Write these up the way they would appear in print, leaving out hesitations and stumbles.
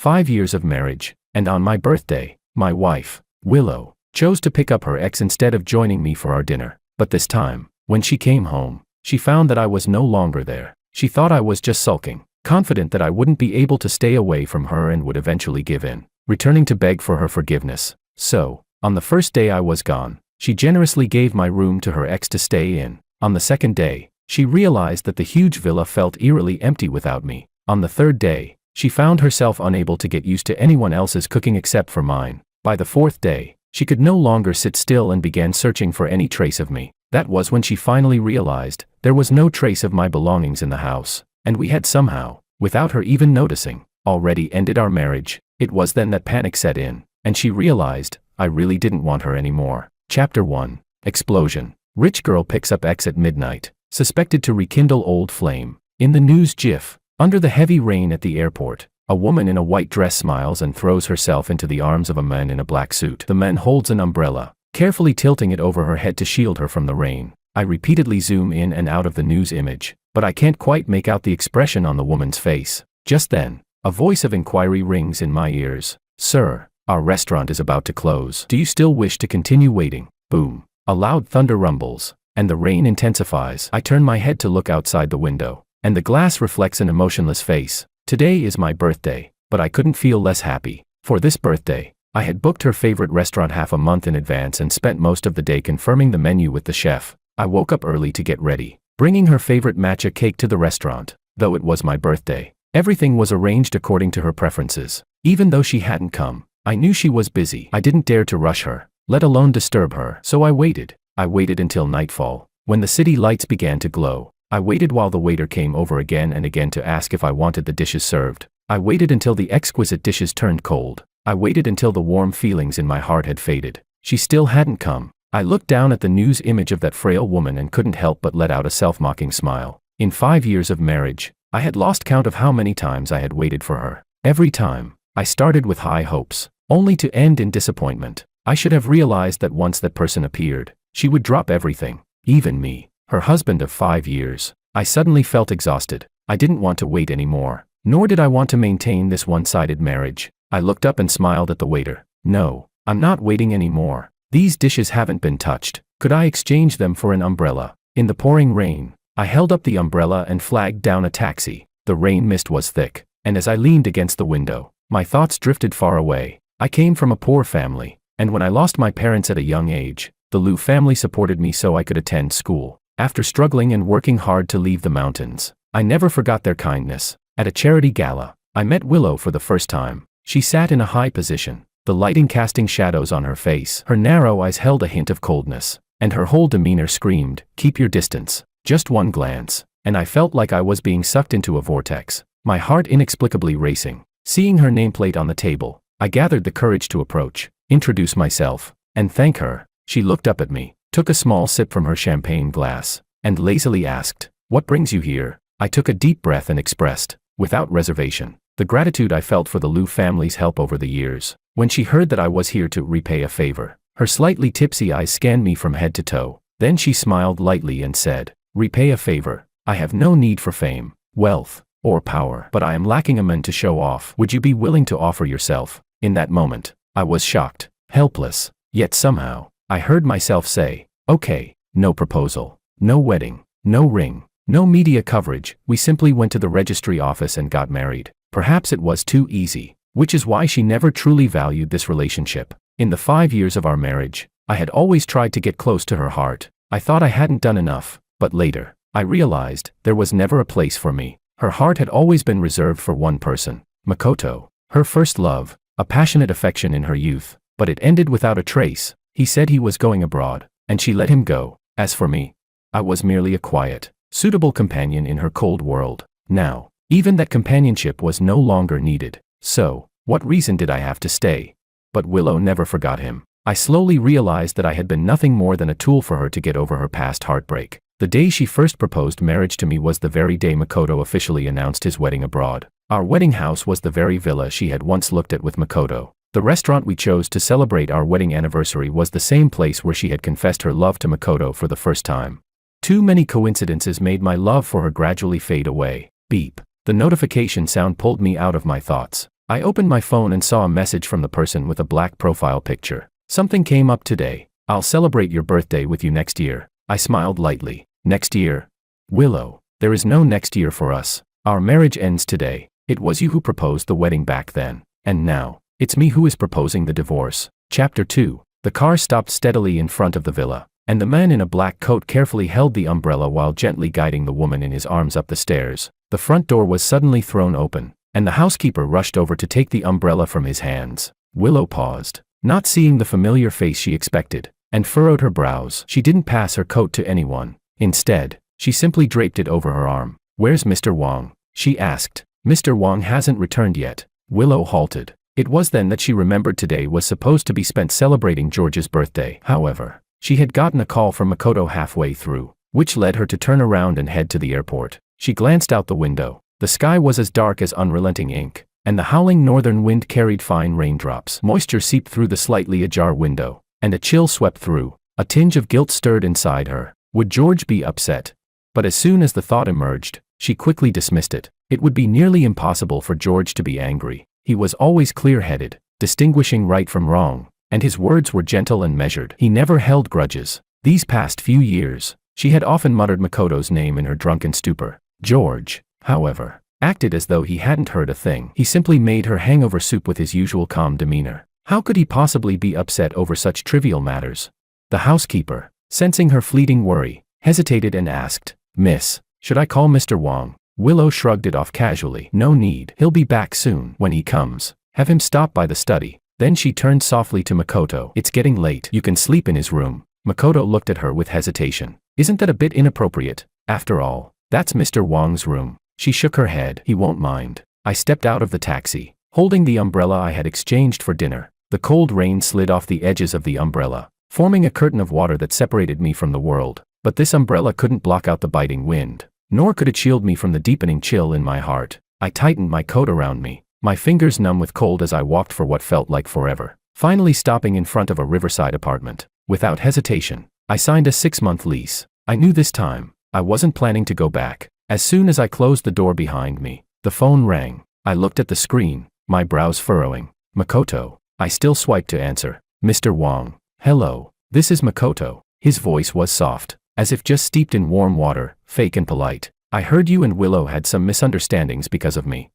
5 years of marriage, and on my birthday, my wife, Willow, chose to pick up her ex instead of joining me for our dinner. But this time, when she came home, she found that I was no longer there. She thought I was just sulking, confident that I wouldn't be able to stay away from her and would eventually give in, returning to beg for her forgiveness. So, on the first day I was gone, she generously gave my room to her ex to stay in. On the second day, she realized that the huge villa felt eerily empty without me. On the third day, she found herself unable to get used to anyone else's cooking except for mine. By the fourth day, she could no longer sit still and began searching for any trace of me. That was when she finally realized there was no trace of my belongings in the house, and we had somehow, without her even noticing, already ended our marriage. It was then that panic set in, and she realized I really didn't want her anymore. Chapter 1. Explosion. Rich girl picks up ex at midnight, suspected to rekindle old flame. In the news GIF, under the heavy rain at the airport, a woman in a white dress smiles and throws herself into the arms of a man in a black suit. The man holds an umbrella, carefully tilting it over her head to shield her from the rain. I repeatedly zoom in and out of the news image, but I can't quite make out the expression on the woman's face. Just then, a voice of inquiry rings in my ears. Sir, our restaurant is about to close. Do you still wish to continue waiting? Boom. A loud thunder rumbles, and the rain intensifies. I turn my head to look outside the window, and the glass reflects an emotionless face. Today is my birthday, but I couldn't feel less happy. For this birthday, I had booked her favorite restaurant half a month in advance and spent most of the day confirming the menu with the chef. I woke up early to get ready, bringing her favorite matcha cake to the restaurant. Though it was my birthday, everything was arranged according to her preferences. Even though she hadn't come, I knew she was busy. I didn't dare to rush her, let alone disturb her. So I waited. I waited until nightfall. When the city lights began to glow, I waited while the waiter came over again and again to ask if I wanted the dishes served. I waited until the exquisite dishes turned cold. I waited until the warm feelings in my heart had faded. She still hadn't come. I looked down at the news image of that frail woman and couldn't help but let out a self-mocking smile. In 5 years of marriage, I had lost count of how many times I had waited for her. Every time, I started with high hopes, only to end in disappointment. I should have realized that once that person appeared, she would drop everything, even me, her husband of 5 years. I suddenly felt exhausted. I didn't want to wait anymore, nor did I want to maintain this one-sided marriage. I looked up and smiled at the waiter. No, I'm not waiting anymore. These dishes haven't been touched. Could I exchange them for an umbrella? In the pouring rain, I held up the umbrella and flagged down a taxi. The rain mist was thick, and as I leaned against the window, my thoughts drifted far away. I came from a poor family, and when I lost my parents at a young age, the Liu family supported me so I could attend school. After struggling and working hard to leave the mountains, I never forgot their kindness. At a charity gala, I met Willow for the first time. She sat in a high position, the lighting casting shadows on her face. Her narrow eyes held a hint of coldness, and her whole demeanor screamed, "Keep your distance." Just one glance, and I felt like I was being sucked into a vortex, my heart inexplicably racing. Seeing her nameplate on the table, I gathered the courage to approach, introduce myself, and thank her. She looked up at me, took a small sip from her champagne glass, and lazily asked, "What brings you here?" I took a deep breath and expressed, without reservation, the gratitude I felt for the Liu family's help over the years. When she heard that I was here to repay a favor, her slightly tipsy eyes scanned me from head to toe. Then she smiled lightly and said, "Repay a favor? I have no need for fame, wealth, or power, but I am lacking a man to show off. Would you be willing to offer yourself?" In that moment, I was shocked, helpless, yet somehow, I heard myself say, "Okay." No proposal, no wedding, no ring, no media coverage. We simply went to the registry office and got married. Perhaps it was too easy, which is why she never truly valued this relationship. In the 5 years of our marriage, I had always tried to get close to her heart. I thought I hadn't done enough, but later, I realized there was never a place for me. Her heart had always been reserved for one person, Makoto, her first love, a passionate affection in her youth, but it ended without a trace. He said he was going abroad, and she let him go. As for me, I was merely a quiet, suitable companion in her cold world. Now, even that companionship was no longer needed. So, what reason did I have to stay? But Willow never forgot him. I slowly realized that I had been nothing more than a tool for her to get over her past heartbreak. The day she first proposed marriage to me was the very day Makoto officially announced his wedding abroad. Our wedding house was the very villa she had once looked at with Makoto. The restaurant we chose to celebrate our wedding anniversary was the same place where she had confessed her love to Makoto for the first time. Too many coincidences made my love for her gradually fade away. Beep. The notification sound pulled me out of my thoughts. I opened my phone and saw a message from the person with a black profile picture. Something came up today. I'll celebrate your birthday with you next year. I smiled lightly. Next year? Willow, there is no next year for us. Our marriage ends today. It was you who proposed the wedding back then. And now, it's me who is proposing the divorce. Chapter 2. The car stopped steadily in front of the villa, and the man in a black coat carefully held the umbrella while gently guiding the woman in his arms up the stairs. The front door was suddenly thrown open, and the housekeeper rushed over to take the umbrella from his hands. Willow paused, not seeing the familiar face she expected, and furrowed her brows. She didn't pass her coat to anyone. Instead, she simply draped it over her arm. "Where's Mr. Wong?" she asked. "Mr. Wong hasn't returned yet." Willow halted. It was then that she remembered today was supposed to be spent celebrating George's birthday. However, she had gotten a call from Makoto halfway through, which led her to turn around and head to the airport. She glanced out the window. The sky was as dark as unrelenting ink, and the howling northern wind carried fine raindrops. Moisture seeped through the slightly ajar window, and a chill swept through. A tinge of guilt stirred inside her. Would George be upset? But as soon as the thought emerged, she quickly dismissed it. It would be nearly impossible for George to be angry. He was always clear-headed, distinguishing right from wrong, and his words were gentle and measured. He never held grudges. These past few years, she had often muttered Makoto's name in her drunken stupor. George, however, acted as though he hadn't heard a thing. He simply made her hangover soup with his usual calm demeanor. How could he possibly be upset over such trivial matters? The housekeeper, sensing her fleeting worry, hesitated and asked, "Miss, should I call Mr. Wong?" Willow shrugged it off casually. "No need. He'll be back soon. When he comes, have him stop by the study." Then she turned softly to Makoto. "It's getting late. You can sleep in his room." Makoto looked at her with hesitation. "Isn't that a bit inappropriate? After all, that's Mr. Wong's room." She shook her head. "He won't mind." I stepped out of the taxi, holding the umbrella I had exchanged for dinner. The cold rain slid off the edges of the umbrella, forming a curtain of water that separated me from the world. But this umbrella couldn't block out the biting wind, nor could it shield me from the deepening chill in my heart. I tightened my coat around me, my fingers numb with cold as I walked for what felt like forever, finally stopping in front of a riverside apartment. Without hesitation, I signed a 6-month lease. I knew this time, I wasn't planning to go back. As soon as I closed the door behind me, the phone rang. I looked at the screen, my brows furrowing. "Makoto." I still swiped to answer. "Mr. Wong." "Hello, this is Makoto." His voice was soft, as if just steeped in warm water, fake and polite. "I heard you and Willow had some misunderstandings because of me.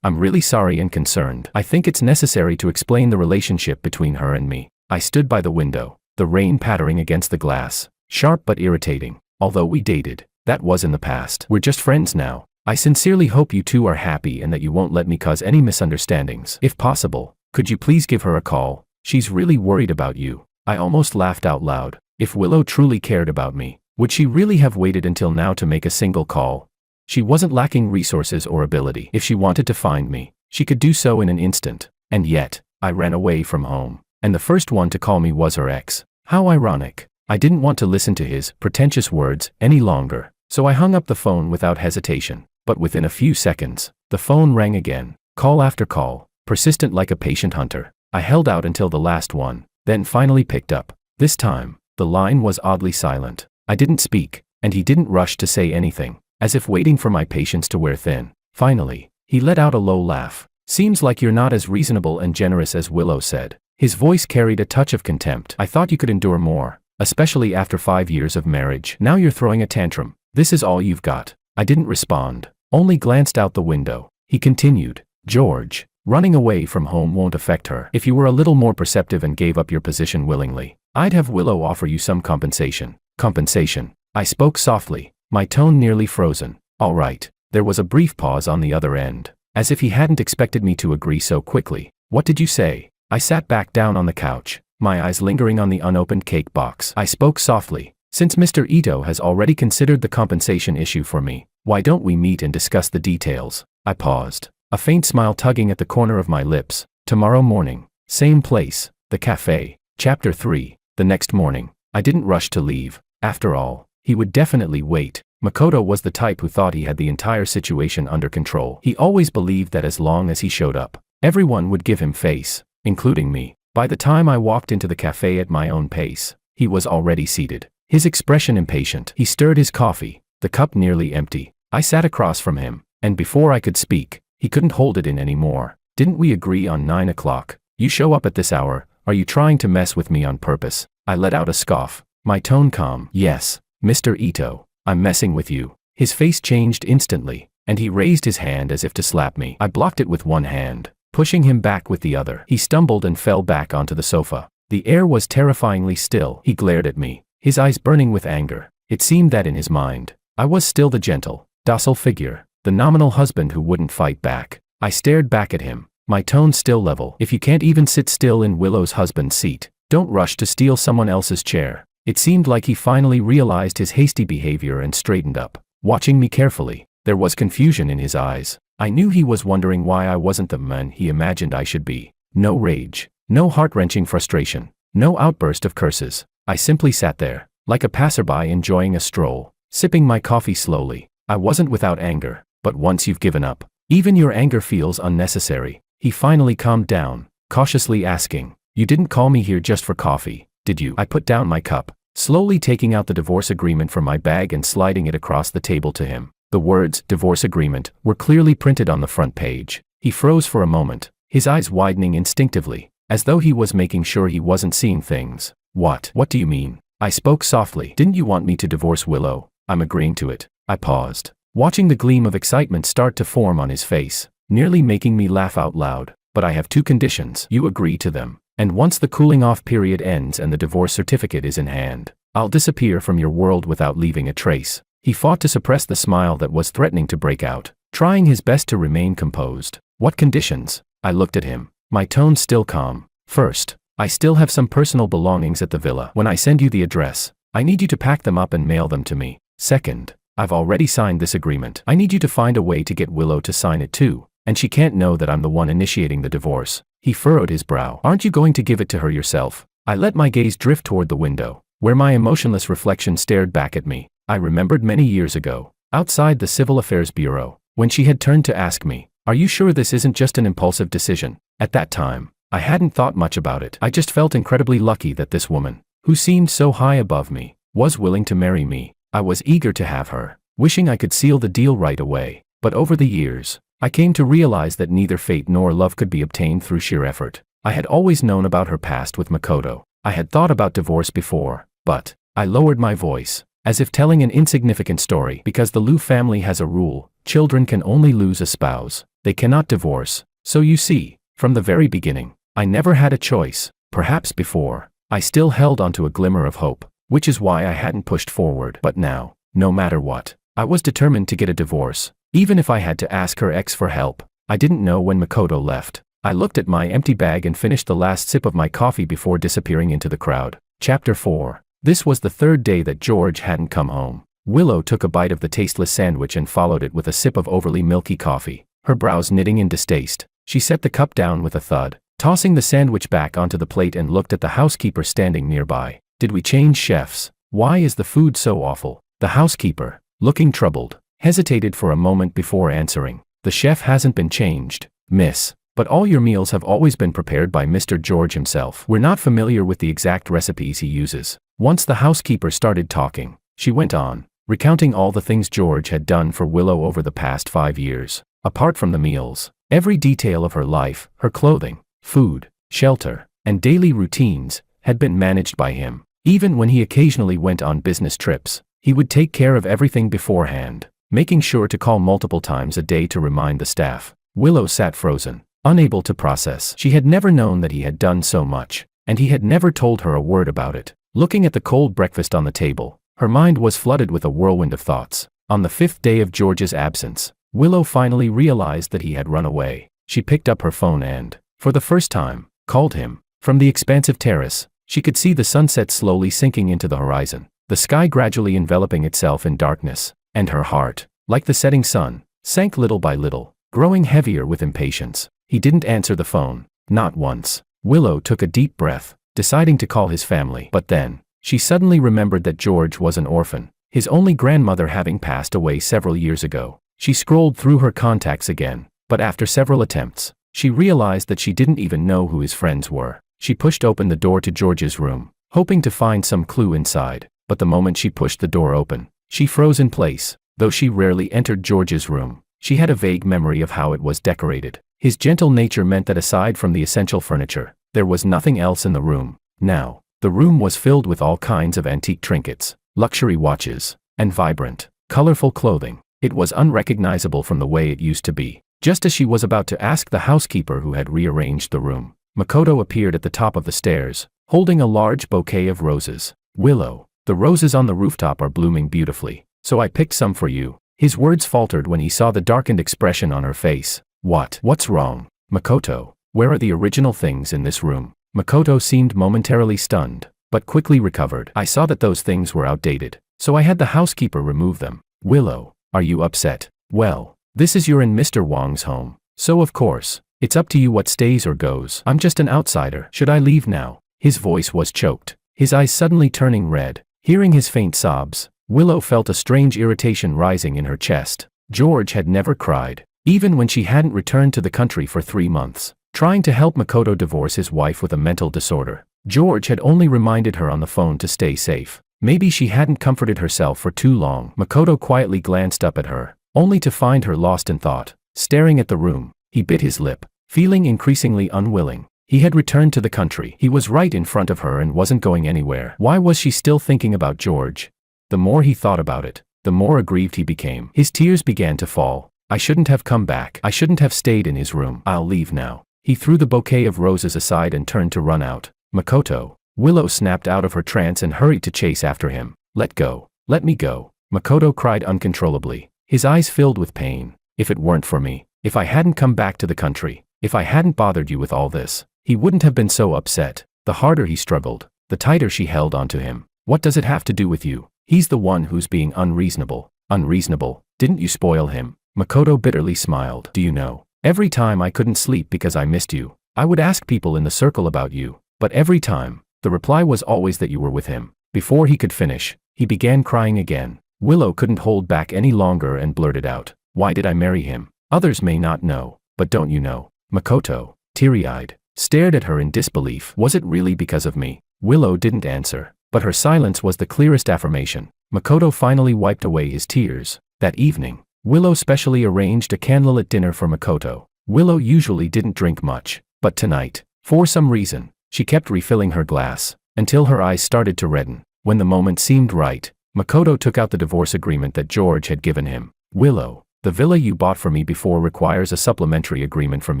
I'm really sorry and concerned. I think it's necessary to explain the relationship between her and me." I stood by the window, the rain pattering against the glass, sharp but irritating. "Although we dated, that was in the past. We're just friends now. I sincerely hope you two are happy and that you won't let me cause any misunderstandings. If possible, could you please give her a call? She's really worried about you." I almost laughed out loud. If Willow truly cared about me, would she really have waited until now to make a single call? She wasn't lacking resources or ability. If she wanted to find me, she could do so in an instant. And yet, I ran away from home, and the first one to call me was her ex. How ironic. I didn't want to listen to his pretentious words any longer, so I hung up the phone without hesitation. But within a few seconds, the phone rang again, call after call, persistent like a patient hunter. I held out until the last one, then finally picked up. This time, the line was oddly silent. I didn't speak, and he didn't rush to say anything, as if waiting for my patience to wear thin. Finally, he let out a low laugh. "Seems like you're not as reasonable and generous as Willow said." His voice carried a touch of contempt. "I thought you could endure more, especially after 5 years of marriage. Now you're throwing a tantrum. This is all you've got." I didn't respond, only glanced out the window. He continued, "George, running away from home won't affect her. If you were a little more perceptive and gave up your position willingly, I'd have Willow offer you some compensation." "Compensation?" I spoke softly, my tone nearly frozen. "All right." There was a brief pause on the other end, as if he hadn't expected me to agree so quickly. "What did you say?" I sat back down on the couch, my eyes lingering on the unopened cake box. I spoke softly. "Since Mr. Ito has already considered the compensation issue for me, why don't we meet and discuss the details?" I paused, a faint smile tugging at the corner of my lips. "Tomorrow morning, same place, the cafe." Chapter 3. The next morning, I didn't rush to leave. After all, he would definitely wait. Makoto was the type who thought he had the entire situation under control. He always believed that as long as he showed up, everyone would give him face, including me. By the time I walked into the cafe at my own pace, he was already seated, his expression impatient. He stirred his coffee, the cup nearly empty. I sat across from him, and before I could speak, he couldn't hold it in anymore. Didn't we agree on 9 o'clock? You show up at this hour. Are you trying to mess with me on purpose? I let out a scoff, my tone calm. Yes, Mr. Ito, I'm messing with you. His face changed instantly, and he raised his hand as if to slap me. I blocked it with one hand, pushing him back with the other. He stumbled and fell back onto the sofa. The air was terrifyingly still. He glared at me, his eyes burning with anger. It seemed that in his mind, I was still the gentle, docile figure, the nominal husband who wouldn't fight back. I stared back at him, my tone still level. If you can't even sit still in Willow's husband's seat, don't rush to steal someone else's chair. It seemed like he finally realized his hasty behavior and straightened up, watching me carefully. There was confusion in his eyes. I knew he was wondering why I wasn't the man he imagined I should be. No rage, no heart-wrenching frustration, no outburst of curses. I simply sat there, like a passerby enjoying a stroll, sipping my coffee slowly. I wasn't without anger, but once you've given up, even your anger feels unnecessary. He finally calmed down, cautiously asking, "You didn't call me here just for coffee, did you?" I put down my cup, slowly taking out the divorce agreement from my bag and sliding it across the table to him. The words, "divorce agreement," were clearly printed on the front page. He froze for a moment, his eyes widening instinctively, as though he was making sure he wasn't seeing things. What do you mean?" I spoke softly. "Didn't you want me to divorce Willow? I'm agreeing to it." I paused, watching the gleam of excitement start to form on his face, nearly making me laugh out loud. "But I have two conditions. You agree to them, and once the cooling-off period ends and the divorce certificate is in hand, I'll disappear from your world without leaving a trace." He fought to suppress the smile that was threatening to break out, trying his best to remain composed. "What conditions?" I looked at him, my tone still calm. "First, I still have some personal belongings at the villa. When I send you the address, I need you to pack them up and mail them to me. Second, I've already signed this agreement. I need you to find a way to get Willow to sign it too, and she can't know that I'm the one initiating the divorce." He furrowed his brow. "Aren't you going to give it to her yourself?" I let my gaze drift toward the window, where my emotionless reflection stared back at me. I remembered many years ago, outside the Civil Affairs Bureau, when she had turned to ask me, "Are you sure this isn't just an impulsive decision?" At that time, I hadn't thought much about it. I just felt incredibly lucky that this woman, who seemed so high above me, was willing to marry me. I was eager to have her, wishing I could seal the deal right away. But over the years, I came to realize that neither fate nor love could be obtained through sheer effort. I had always known about her past with Makoto. I had thought about divorce before, but I lowered my voice, as if telling an insignificant story. Because the Liu family has a rule: children can only lose a spouse, they cannot divorce. So you see, from the very beginning, I never had a choice. Perhaps before, I still held onto a glimmer of hope, which is why I hadn't pushed forward. But now, no matter what, I was determined to get a divorce, even if I had to ask her ex for help. I didn't know when Makoto left. I looked at my empty bag and finished the last sip of my coffee before disappearing into the crowd. Chapter 4. This was the third day that George hadn't come home. Willow took a bite of the tasteless sandwich and followed it with a sip of overly milky coffee, her brows knitting in distaste. She set the cup down with a thud, tossing the sandwich back onto the plate, and looked at the housekeeper standing nearby. "Did we change chefs? Why is the food so awful?" The housekeeper, looking troubled, hesitated for a moment before answering. "The chef hasn't been changed, miss, but all your meals have always been prepared by Mr. George himself. We're not familiar with the exact recipes he uses." Once the housekeeper started talking, she went on, recounting all the things George had done for Willow over the past 5 years. Apart from the meals, every detail of her life, her clothing, food, shelter, and daily routines, had been managed by him. Even when he occasionally went on business trips, he would take care of everything beforehand, making sure to call multiple times a day to remind the staff. Willow sat frozen, unable to process. She had never known that he had done so much, and he had never told her a word about it. Looking at the cold breakfast on the table, her mind was flooded with a whirlwind of thoughts. On the 5th day of George's absence, Willow finally realized that he had run away. She picked up her phone and, for the first time, called him. From the expansive terrace, she could see the sunset slowly sinking into the horizon, the sky gradually enveloping itself in darkness, and her heart, like the setting sun, sank little by little, growing heavier with impatience. He didn't answer the phone, not once. Willow took a deep breath, deciding to call his family. But then, she suddenly remembered that George was an orphan, his only grandmother having passed away several years ago. She scrolled through her contacts again, but after several attempts, she realized that she didn't even know who his friends were. She pushed open the door to George's room, hoping to find some clue inside, but the moment she pushed the door open, she froze in place. Though she rarely entered George's room, she had a vague memory of how it was decorated. His gentle nature meant that aside from the essential furniture, there was nothing else in the room. Now, the room was filled with all kinds of antique trinkets, luxury watches, and vibrant, colorful clothing. It was unrecognizable from the way it used to be. Just as she was about to ask the housekeeper who had rearranged the room, Makoto appeared at the top of the stairs, holding a large bouquet of roses. "Willow, the roses on the rooftop are blooming beautifully, so I picked some for you." His words faltered when he saw the darkened expression on her face. What's wrong? Makoto, where are the original things in this room?" Makoto seemed momentarily stunned, but quickly recovered. "I saw that those things were outdated, so I had the housekeeper remove them." "Willow, are you upset?" "Well, this is your and Mr. Wang's home, so of course, it's up to you what stays or goes. I'm just an outsider. Should I leave now?" His voice was choked, his eyes suddenly turning red. Hearing his faint sobs, Willow felt a strange irritation rising in her chest. George had never cried, even when she hadn't returned to the country for 3 months. Trying to help Makoto divorce his wife with a mental disorder, George had only reminded her on the phone to stay safe. Maybe she hadn't comforted herself for too long. Makoto quietly glanced up at her, only to find her lost in thought, staring at the room. He bit his lip, feeling increasingly unwilling. He had returned to the country. He was right in front of her and wasn't going anywhere. Why was she still thinking about George? The more he thought about it, the more aggrieved he became. His tears began to fall. "I shouldn't have come back. I shouldn't have stayed in his room. I'll leave now." He threw the bouquet of roses aside and turned to run out. "Makoto." Willow snapped out of her trance and hurried to chase after him. "Let go. Let me go." Makoto cried uncontrollably, his eyes filled with pain. "If it weren't for me, if I hadn't come back to the country, if I hadn't bothered you with all this, he wouldn't have been so upset." The harder he struggled, the tighter she held onto him. "What does it have to do with you? He's the one who's being unreasonable." "Unreasonable? Didn't you spoil him?" Makoto bitterly smiled. "Do you know, every time I couldn't sleep because I missed you, I would ask people in the circle about you, but every time, the reply was always that you were with him." Before he could finish, he began crying again. Willow couldn't hold back any longer and blurted out, "Why did I marry him? Others may not know, but don't you know?" Makoto, teary-eyed, stared at her in disbelief. "Was it really because of me?" Willow didn't answer, but her silence was the clearest affirmation. Makoto finally wiped away his tears. That evening, Willow specially arranged a candlelit dinner for Makoto. Willow usually didn't drink much, but tonight, for some reason, she kept refilling her glass, until her eyes started to redden. When the moment seemed right, Makoto took out the divorce agreement that George had given him. "Willow, the villa you bought for me before requires a supplementary agreement from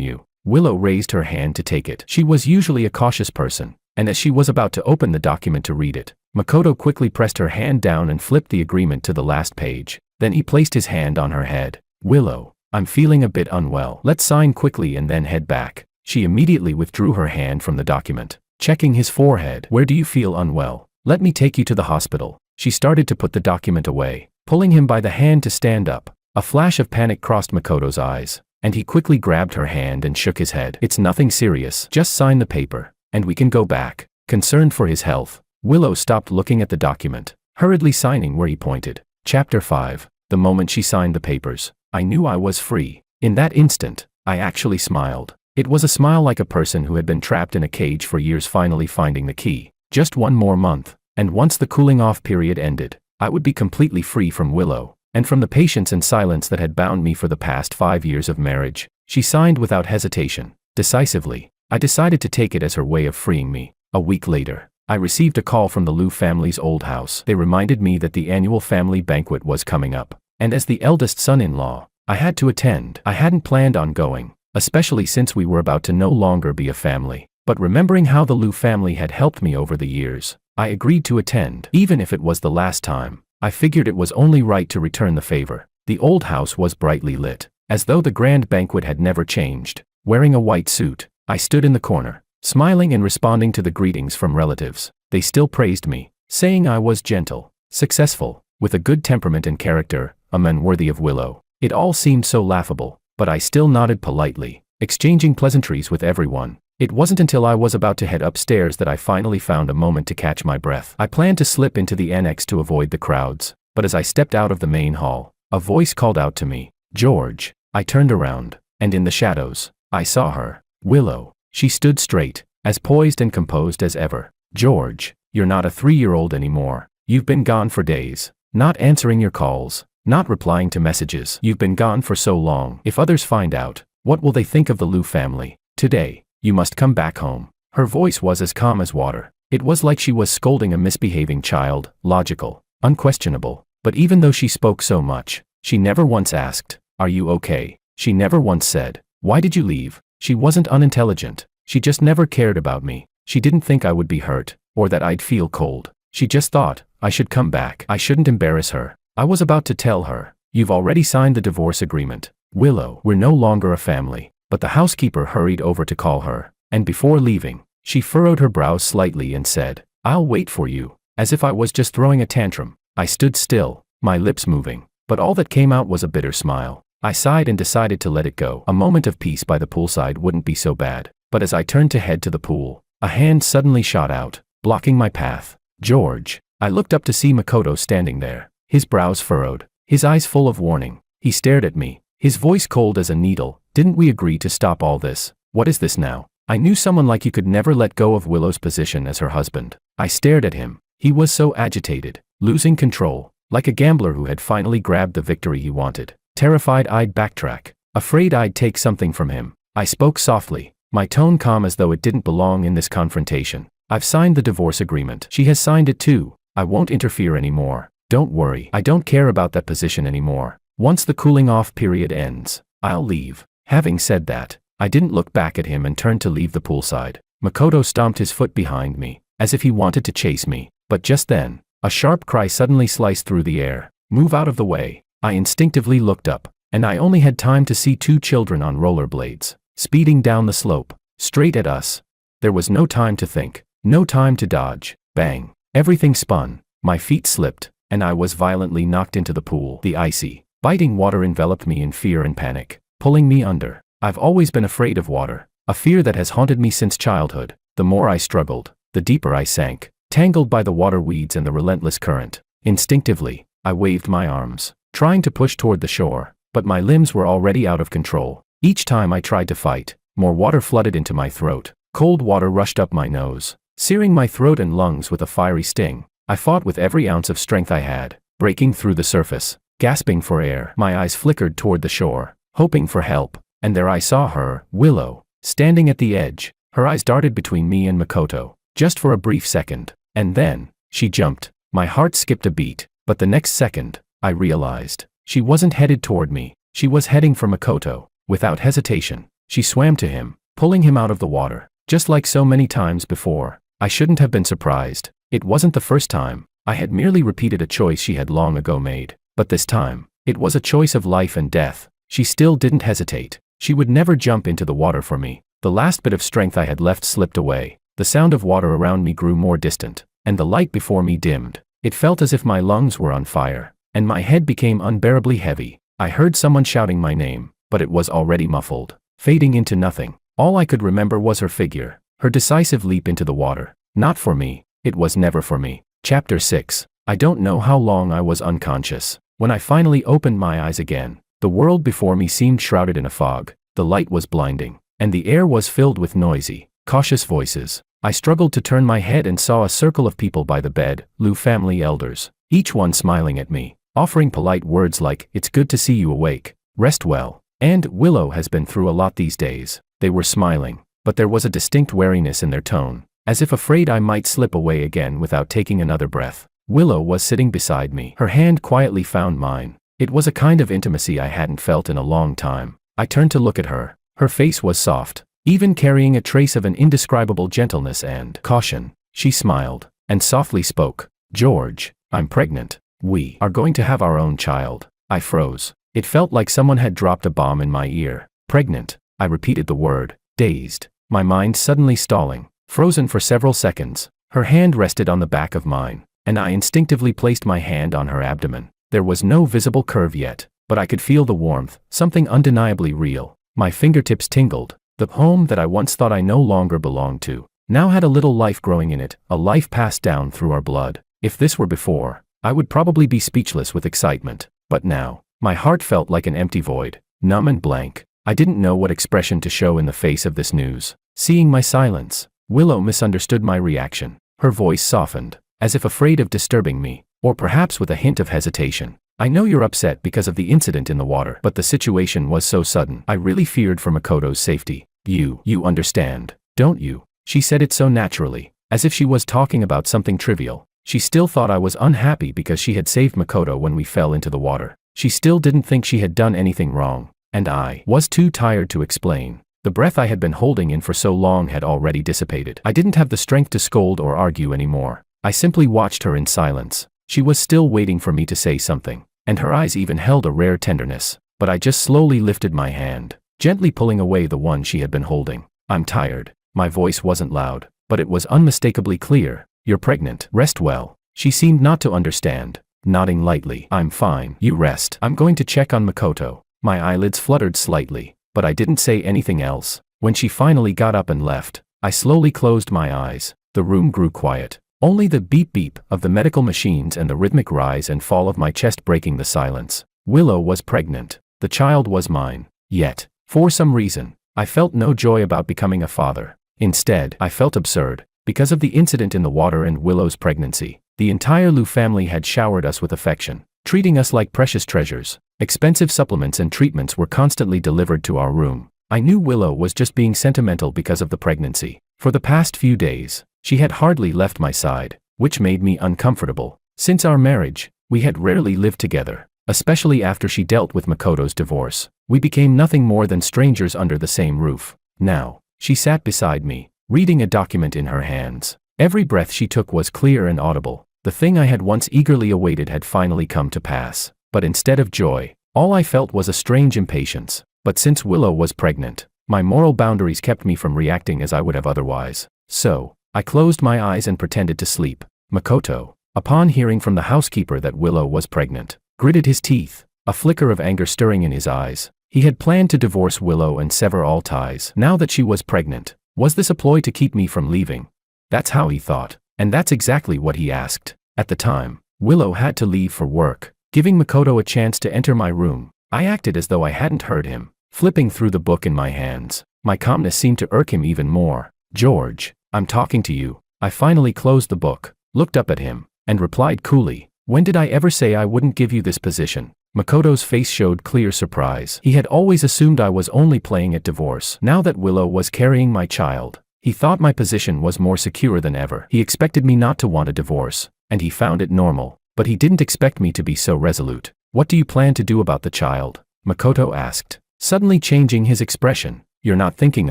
you." Willow raised her hand to take it. She was usually a cautious person, and as she was about to open the document to read it, Makoto quickly pressed her hand down and flipped the agreement to the last page. Then he placed his hand on her head. "Willow, I'm feeling a bit unwell. Let's sign quickly and then head back." She immediately withdrew her hand from the document, checking his forehead. "Where do you feel unwell? Let me take you to the hospital." She started to put the document away, pulling him by the hand to stand up. A flash of panic crossed Makoto's eyes, and he quickly grabbed her hand and shook his head. "It's nothing serious. Just sign the paper, and we can go back." Concerned for his health, Willow stopped looking at the document, hurriedly signing where he pointed. Chapter 5. The moment she signed the papers, I knew I was free. In that instant, I actually smiled. It was a smile like a person who had been trapped in a cage for years finally finding the key. Just one more month, and once the cooling-off period ended, I would be completely free from Willow, and from the patience and silence that had bound me for the past 5 years of marriage. She signed without hesitation, decisively. I decided to take it as her way of freeing me. A week later, I received a call from the Liu family's old house. They reminded me that the annual family banquet was coming up, and as the eldest son-in-law, I had to attend. I hadn't planned on going, especially since we were about to no longer be a family. But remembering how the Liu family had helped me over the years, I agreed to attend. Even if it was the last time, I figured it was only right to return the favor. The old house was brightly lit, as though the grand banquet had never changed. Wearing a white suit, I stood in the corner, smiling and responding to the greetings from relatives. They still praised me, saying I was gentle, successful, with a good temperament and character, a man worthy of Willow. It all seemed so laughable, but I still nodded politely, exchanging pleasantries with everyone. It wasn't until I was about to head upstairs that I finally found a moment to catch my breath. I planned to slip into the annex to avoid the crowds, but as I stepped out of the main hall, a voice called out to me, "George." I turned around, and in the shadows, I saw her, Willow. She stood straight, as poised and composed as ever. "George, you're not a 3-year-old anymore. You've been gone for days, not answering your calls, not replying to messages. You've been gone for so long. If others find out, What will they think of the Liu family? Today, you must come back home. Her voice was as calm as water. It was like she was scolding a misbehaving child, logical, unquestionable. But even though she spoke so much, she never once asked, "Are you okay?" She never once said, "Why did you leave?" She wasn't unintelligent. She just never cared about me. She didn't think I would be hurt, or that I'd feel cold. She just thought, I should come back. I shouldn't embarrass her. I was about to tell her, "You've already signed the divorce agreement, Willow. We're no longer a family." But the housekeeper hurried over to call her, and before leaving, she furrowed her brows slightly and said, "I'll wait for you," as if I was just throwing a tantrum. I stood still, my lips moving, but all that came out was a bitter smile. I sighed and decided to let it go. A moment of peace by the poolside wouldn't be so bad. But as I turned to head to the pool, a hand suddenly shot out, blocking my path. "George." I looked up to see Makoto standing there, his brows furrowed, his eyes full of warning. He stared at me, his voice cold as a needle. "Didn't we agree to stop all this? What is this now?" I knew someone like you could never let go of Willow's position as her husband. I stared at him. He was so agitated, losing control, like a gambler who had finally grabbed the victory he wanted. Terrified, I'd backtrack, afraid I'd take something from him. I spoke softly, my tone calm as though it didn't belong in this confrontation. "I've signed the divorce agreement. She has signed it too. I won't interfere anymore. Don't worry. I don't care about that position anymore. Once the cooling off period ends, I'll leave." Having said that, I didn't look back at him and turned to leave the poolside. Makoto stomped his foot behind me, as if he wanted to chase me. But just then, a sharp cry suddenly sliced through the air. "Move out of the way." I instinctively looked up, and I only had time to see two children on rollerblades, speeding down the slope, straight at us. There was no time to think, no time to dodge. Bang! Everything spun, my feet slipped, and I was violently knocked into the pool. The icy, biting water enveloped me in fear and panic, pulling me under. I've always been afraid of water, a fear that has haunted me since childhood. The more I struggled, the deeper I sank, tangled by the water weeds and the relentless current. Instinctively, I waved my arms, trying to push toward the shore, but my limbs were already out of control. Each time I tried to fight, more water flooded into my throat. Cold water rushed up my nose, searing my throat and lungs with a fiery sting. I fought with every ounce of strength I had, breaking through the surface, gasping for air. My eyes flickered toward the shore, hoping for help, and there I saw her, Willow, standing at the edge. Her eyes darted between me and Makoto, just for a brief second, and then, she jumped. My heart skipped a beat, but the next second, I realized, she wasn't headed toward me, she was heading for Makoto. Without hesitation, she swam to him, pulling him out of the water. Just like so many times before, I shouldn't have been surprised. It wasn't the first time. I had merely repeated a choice she had long ago made. But this time, it was a choice of life and death. She still didn't hesitate. She would never jump into the water for me. The last bit of strength I had left slipped away. The sound of water around me grew more distant, and the light before me dimmed. It felt as if my lungs were on fire, and my head became unbearably heavy. I heard someone shouting my name, but it was already muffled, fading into nothing. All I could remember was her figure, her decisive leap into the water. Not for me. It was never for me. Chapter 6. I don't know how long I was unconscious. When I finally opened my eyes again, the world before me seemed shrouded in a fog. The light was blinding, and the air was filled with noisy, cautious voices. I struggled to turn my head and saw a circle of people by the bed, Liu family elders, each one smiling at me, offering polite words like, "It's good to see you awake. Rest well," and "Willow has been through a lot these days." They were smiling, but there was a distinct wariness in their tone, as if afraid I might slip away again without taking another breath. Willow was sitting beside me. Her hand quietly found mine. It was a kind of intimacy I hadn't felt in a long time. I turned to look at her. Her face was soft, even carrying a trace of an indescribable gentleness and caution. She smiled, and softly spoke. "George, I'm pregnant. We are going to have our own child." I froze. It felt like someone had dropped a bomb in my ear. "Pregnant." I repeated the word, dazed, my mind suddenly stalling, frozen for several seconds. Her hand rested on the back of mine, and I instinctively placed my hand on her abdomen. There was no visible curve yet, but I could feel the warmth, something undeniably real. My fingertips tingled. The home that I once thought I no longer belonged to, now had a little life growing in it, a life passed down through our blood. If this were before, I would probably be speechless with excitement. But now, my heart felt like an empty void, numb and blank. I didn't know what expression to show in the face of this news. Seeing my silence, Willow misunderstood my reaction. Her voice softened, as if afraid of disturbing me, or perhaps with a hint of hesitation. I know you're upset because of the incident in the water, but the situation was so sudden. I really feared for Makoto's safety. You understand, don't you? She said it so naturally, as if she was talking about something trivial. She still thought I was unhappy because she had saved Makoto when we fell into the water. She still didn't think she had done anything wrong, and I was too tired to explain. The breath I had been holding in for so long had already dissipated. I didn't have the strength to scold or argue anymore. I simply watched her in silence. She was still waiting for me to say something, and her eyes even held a rare tenderness. But I just slowly lifted my hand, gently pulling away the one she had been holding. I'm tired. My voice wasn't loud, but it was unmistakably clear. You're pregnant. Rest well. She seemed not to understand, nodding lightly. I'm fine. You rest. I'm going to check on Makoto. My eyelids fluttered slightly, but I didn't say anything else. When she finally got up and left, I slowly closed my eyes. The room grew quiet. Only the beep-beep of the medical machines and the rhythmic rise and fall of my chest breaking the silence. Willow was pregnant. The child was mine. Yet, for some reason, I felt no joy about becoming a father. Instead, I felt absurd. Because of the incident in the water and Willow's pregnancy, the entire Liu family had showered us with affection, treating us like precious treasures. Expensive supplements and treatments were constantly delivered to our room. I knew Willow was just being sentimental because of the pregnancy. For the past few days, she had hardly left my side, which made me uncomfortable. Since our marriage, we had rarely lived together, especially after she dealt with Makoto's divorce. We became nothing more than strangers under the same roof. Now, she sat beside me, reading a document in her hands. Every breath she took was clear and audible. The thing I had once eagerly awaited had finally come to pass. But instead of joy, all I felt was a strange impatience. But since Willow was pregnant, my moral boundaries kept me from reacting as I would have otherwise. So, I closed my eyes and pretended to sleep. Makoto, upon hearing from the housekeeper that Willow was pregnant, gritted his teeth, a flicker of anger stirring in his eyes. He had planned to divorce Willow and sever all ties. Now that she was pregnant, was this a ploy to keep me from leaving? That's how he thought, and that's exactly what he asked. At the time, Willow had to leave for work, giving Makoto a chance to enter my room. I acted as though I hadn't heard him, flipping through the book in my hands. My calmness seemed to irk him even more. George, I'm talking to you. I finally closed the book, looked up at him, and replied coolly, when did I ever say I wouldn't give you this position? Makoto's face showed clear surprise. He had always assumed I was only playing at divorce. Now that Willow was carrying my child, he thought my position was more secure than ever. He expected me not to want a divorce, and he found it normal, but he didn't expect me to be so resolute. What do you plan to do about the child? Makoto asked, suddenly changing his expression. You're not thinking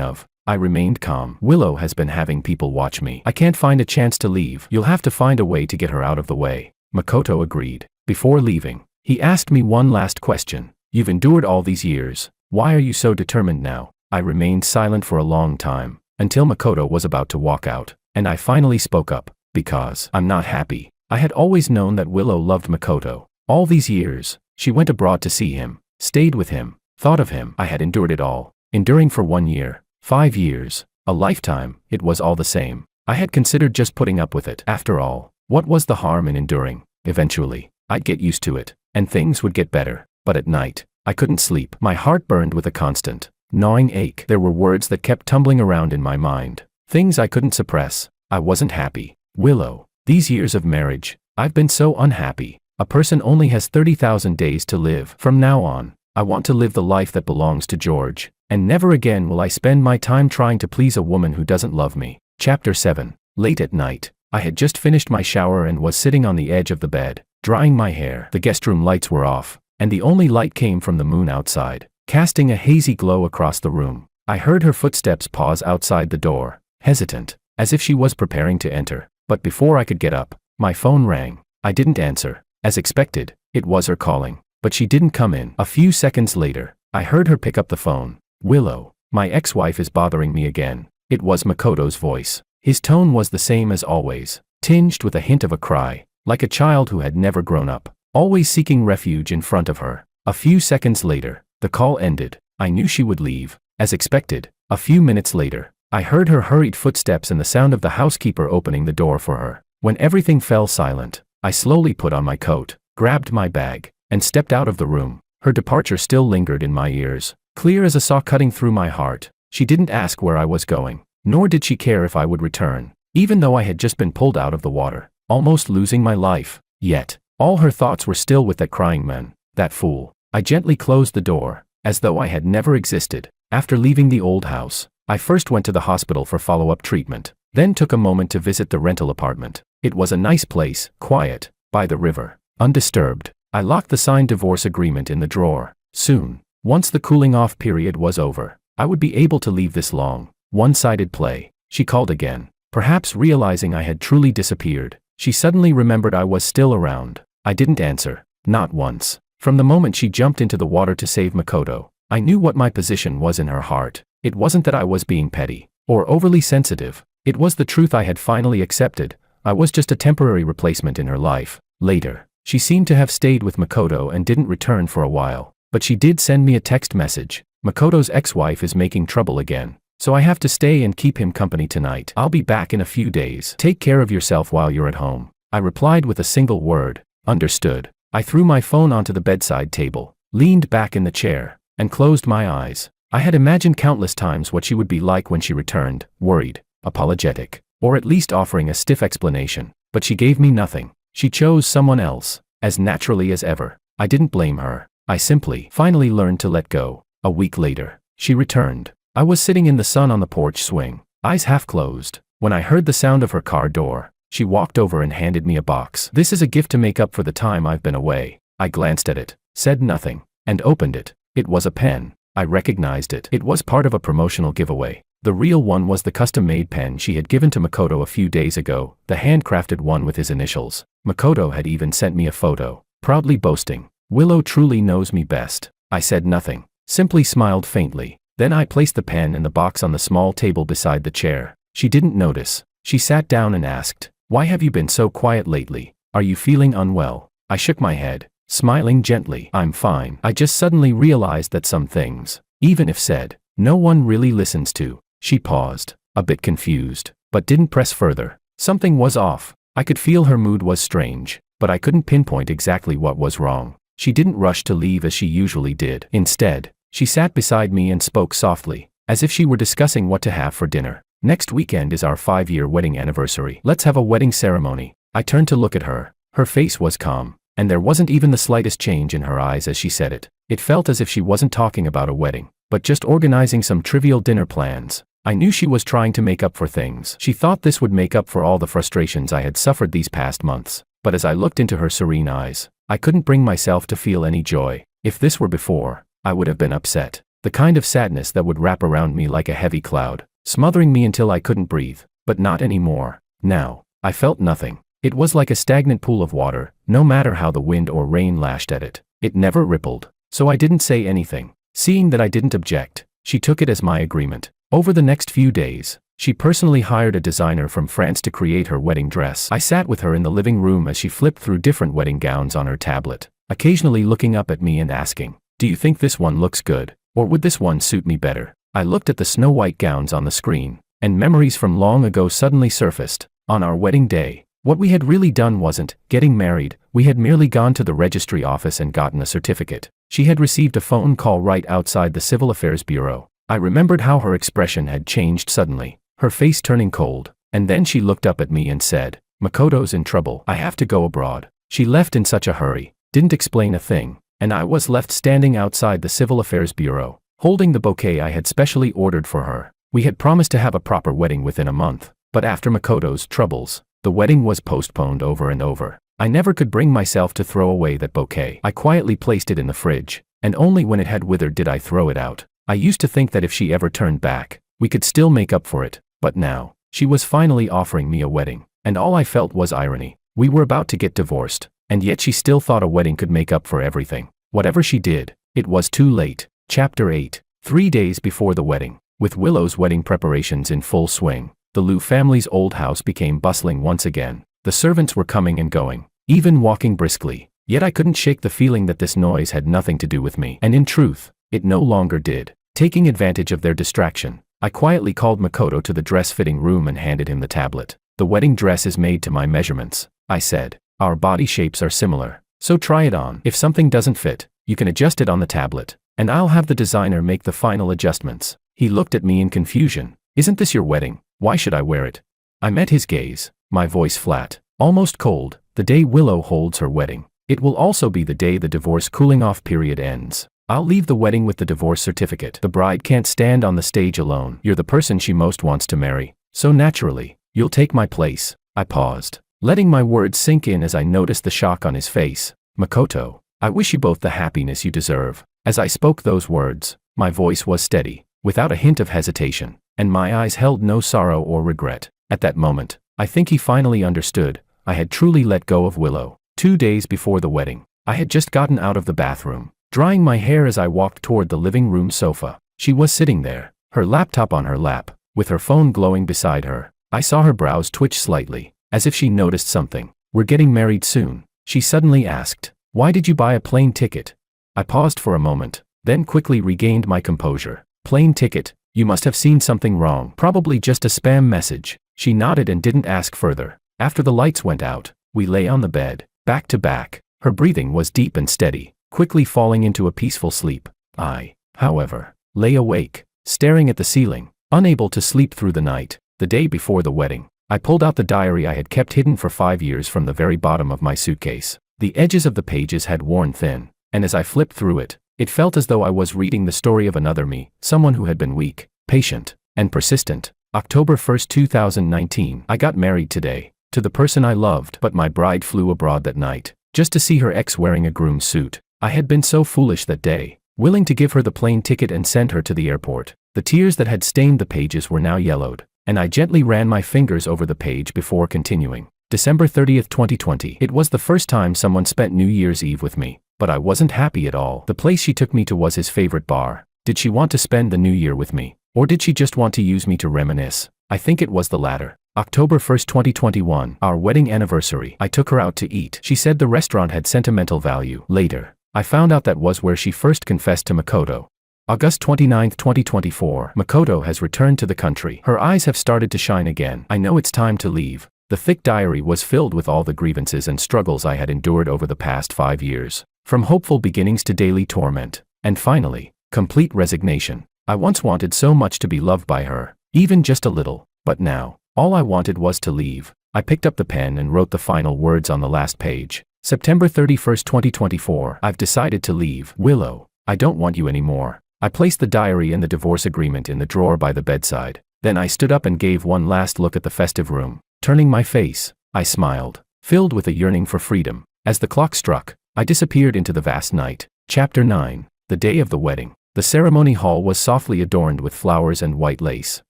of. I remained calm. Willow has been having people watch me. I can't find a chance to leave. You'll have to find a way to get her out of the way. Makoto agreed. Before leaving, he asked me one last question. You've endured all these years. Why are you so determined now? I remained silent for a long time, until Makoto was about to walk out, and I finally spoke up. Because I'm not happy. I had always known that Willow loved Makoto. All these years, she went abroad to see him, stayed with him, thought of him. I had endured it all. Enduring for 1 year, 5 years, a lifetime, it was all the same. I had considered just putting up with it. After all, what was the harm in enduring? Eventually, I'd get used to it, and things would get better. But at night, I couldn't sleep. My heart burned with a constant, gnawing ache. There were words that kept tumbling around in my mind, things I couldn't suppress. I wasn't happy. Willow, these years of marriage, I've been so unhappy. A person only has 30,000 days to live. From now on, I want to live the life that belongs to George, and never again will I spend my time trying to please a woman who doesn't love me. Chapter 7. Late at night, I had just finished my shower and was sitting on the edge of the bed, drying my hair. The guest room lights were off, and the only light came from the moon outside, casting a hazy glow across the room. I heard her footsteps pause outside the door, hesitant, as if she was preparing to enter. But before I could get up, my phone rang. I didn't answer. As expected, it was her calling. But she didn't come in. A few seconds later, I heard her pick up the phone. Willow, my ex-wife is bothering me again. It was Makoto's voice. His tone was the same as always, tinged with a hint of a cry, like a child who had never grown up, always seeking refuge in front of her. A few seconds later, the call ended. I knew she would leave. As expected, a few minutes later, I heard her hurried footsteps and the sound of the housekeeper opening the door for her. When everything fell silent, I slowly put on my coat, grabbed my bag, and stepped out of the room. Her departure still lingered in my ears, clear as a saw cutting through my heart. She didn't ask where I was going, nor did she care if I would return, even though I had just been pulled out of the water, almost losing my life. Yet, All her thoughts were still with that crying man, that fool. I gently closed the door, as though I had never existed. After leaving the old house, I first went to the hospital for follow-up treatment, then took a moment to visit the rental apartment. It was a nice place, quiet, by the river, undisturbed. I locked the signed divorce agreement in the drawer. Soon, once the cooling-off period was over, I would be able to leave this long, one-sided play. She called again. Perhaps realizing I had truly disappeared, she suddenly remembered I was still around. I didn't answer, not once. From the moment she jumped into the water to save Makoto, I knew what my position was in her heart. It wasn't that I was being petty or overly sensitive. It was the truth I had finally accepted. I was just a temporary replacement in her life. Later, she seemed to have stayed with Makoto and didn't return for a while. But she did send me a text message. Makoto's ex-wife is making trouble again, so I have to stay and keep him company tonight. I'll be back in a few days. Take care of yourself while you're at home. I replied with a single word. Understood. I threw my phone onto the bedside table, leaned back in the chair, and closed my eyes. I had imagined countless times what she would be like when she returned, worried, apologetic, or at least offering a stiff explanation. But she gave me nothing. She chose someone else, as naturally as ever. I didn't blame her. I simply, finally learned to let go. A week later, she returned. I was sitting in the sun on the porch swing, eyes half closed, when I heard the sound of her car door. She walked over and handed me a box. This is a gift to make up for the time I've been away. I glanced at it, said nothing, and opened it. It was a pen. I recognized it. It was part of a promotional giveaway. The real one was the custom-made pen she had given to Makoto a few days ago, the handcrafted one with his initials. Makoto had even sent me a photo, proudly boasting, "Willow truly knows me best." I said nothing, simply smiled faintly. Then I placed the pen and the box on the small table beside the chair. She didn't notice. She sat down and asked, "Why have you been so quiet lately? Are you feeling unwell?" I shook my head, smiling gently. "I'm fine. I just suddenly realized that some things, even if said, no one really listens to." She paused, a bit confused, but didn't press further. Something was off. I could feel her mood was strange, but I couldn't pinpoint exactly what was wrong. She didn't rush to leave as she usually did. Instead, she sat beside me and spoke softly, as if she were discussing what to have for dinner. "Next weekend is our 5-year wedding anniversary. Let's have a wedding ceremony." I turned to look at her. Her face was calm, and there wasn't even the slightest change in her eyes as she said it. It felt as if she wasn't talking about a wedding, but just organizing some trivial dinner plans. I knew she was trying to make up for things. She thought this would make up for all the frustrations I had suffered these past months. But as I looked into her serene eyes, I couldn't bring myself to feel any joy. If this were before, I would have been upset. The kind of sadness that would wrap around me like a heavy cloud, smothering me until I couldn't breathe. But not anymore. Now, I felt nothing. It was like a stagnant pool of water. No matter how the wind or rain lashed at it, it never rippled. So I didn't say anything. Seeing that I didn't object, she took it as my agreement. Over the next few days, she personally hired a designer from France to create her wedding dress. I sat with her in the living room as she flipped through different wedding gowns on her tablet, occasionally looking up at me and asking, "Do you think this one looks good? Or would this one suit me better?" I looked at the snow-white gowns on the screen, and memories from long ago suddenly surfaced. On our wedding day, what we had really done wasn't getting married. We had merely gone to the registry office and gotten a certificate. She had received a phone call right outside the Civil Affairs Bureau. I remembered how her expression had changed suddenly, her face turning cold, and then she looked up at me and said, "Makoto's in trouble. I have to go abroad." She left in such a hurry, didn't explain a thing, and I was left standing outside the Civil Affairs Bureau, holding the bouquet I had specially ordered for her. We had promised to have a proper wedding within a month, but after Makoto's troubles, the wedding was postponed over and over. I never could bring myself to throw away that bouquet. I quietly placed it in the fridge, and only when it had withered did I throw it out. I used to think that if she ever turned back, we could still make up for it, but now, she was finally offering me a wedding, and all I felt was irony. We were about to get divorced, and yet she still thought a wedding could make up for everything. Whatever she did, it was too late. Chapter 8. 3 days before the wedding. With Willow's wedding preparations in full swing, the Liu family's old house became bustling once again. The servants were coming and going, even walking briskly, yet I couldn't shake the feeling that this noise had nothing to do with me. And in truth, it no longer did. Taking advantage of their distraction, I quietly called Makoto to the dress-fitting room and handed him the tablet. "The wedding dress is made to my measurements," I said. "Our body shapes are similar, so try it on. If something doesn't fit, you can adjust it on the tablet, and I'll have the designer make the final adjustments." He looked at me in confusion. "Isn't this your wedding? Why should I wear it?" I met his gaze, my voice flat, almost cold. "The day Willow holds her wedding, It will also be the day the divorce cooling-off period ends. I'll leave the wedding with the divorce certificate. The bride can't stand on the stage alone. You're the person she most wants to marry, so naturally, you'll take my place. I paused, letting my words sink in as I noticed the shock on his face. Makoto, I wish you both the happiness you deserve. As I spoke those words, my voice was steady, without a hint of hesitation, and my eyes held no sorrow or regret. At that moment, I think he finally understood. I had truly let go of Willow. 2 days before the wedding, I had just gotten out of the bathroom, drying my hair as I walked toward the living room sofa. She was sitting there, her laptop on her lap, with her phone glowing beside her. I saw her brows twitch slightly, as if she noticed something. We're getting married soon, she suddenly asked. Why did you buy a plane ticket? I paused for a moment, then quickly regained my composure. Plane ticket? You must have seen something wrong. Probably just a spam message. She nodded and didn't ask further. After the lights went out, we lay on the bed, back to back. Her breathing was deep and steady, quickly falling into a peaceful sleep. I, however, lay awake, staring at the ceiling, unable to sleep through the night. The day before the wedding, I pulled out the diary I had kept hidden for 5 years from the very bottom of my suitcase. The edges of the pages had worn thin, and as I flipped through it, it felt as though I was reading the story of another me, someone who had been weak, patient, and persistent. October 1, 2019. I got married today, to the person I loved, but my bride flew abroad that night, just to see her ex wearing a groom's suit. I had been so foolish that day, willing to give her the plane ticket and send her to the airport. The tears that had stained the pages were now yellowed, and I gently ran my fingers over the page before continuing. December 30, 2020. It was the first time someone spent New Year's Eve with me, but I wasn't happy at all. The place she took me to was his favorite bar. Did she want to spend the new year with me? Or did she just want to use me to reminisce? I think it was the latter. October 1, 2021. Our wedding anniversary. I took her out to eat. She said the restaurant had sentimental value. Later, I found out that was where she first confessed to Makoto. August 29, 2024. Makoto has returned to the country. Her eyes have started to shine again. I know it's time to leave. The thick diary was filled with all the grievances and struggles I had endured over the past 5 years. From hopeful beginnings to daily torment. And finally, complete resignation. I once wanted so much to be loved by her, even just a little, but now, all I wanted was to leave. I picked up the pen and wrote the final words on the last page. September 31, 2024. I've decided to leave. Willow, I don't want you anymore. I placed the diary and the divorce agreement in the drawer by the bedside. Then I stood up and gave one last look at the festive room. Turning my face, I smiled, filled with a yearning for freedom. As the clock struck, I disappeared into the vast night. Chapter 9. The day of the wedding. The ceremony hall was softly adorned with flowers and white lace,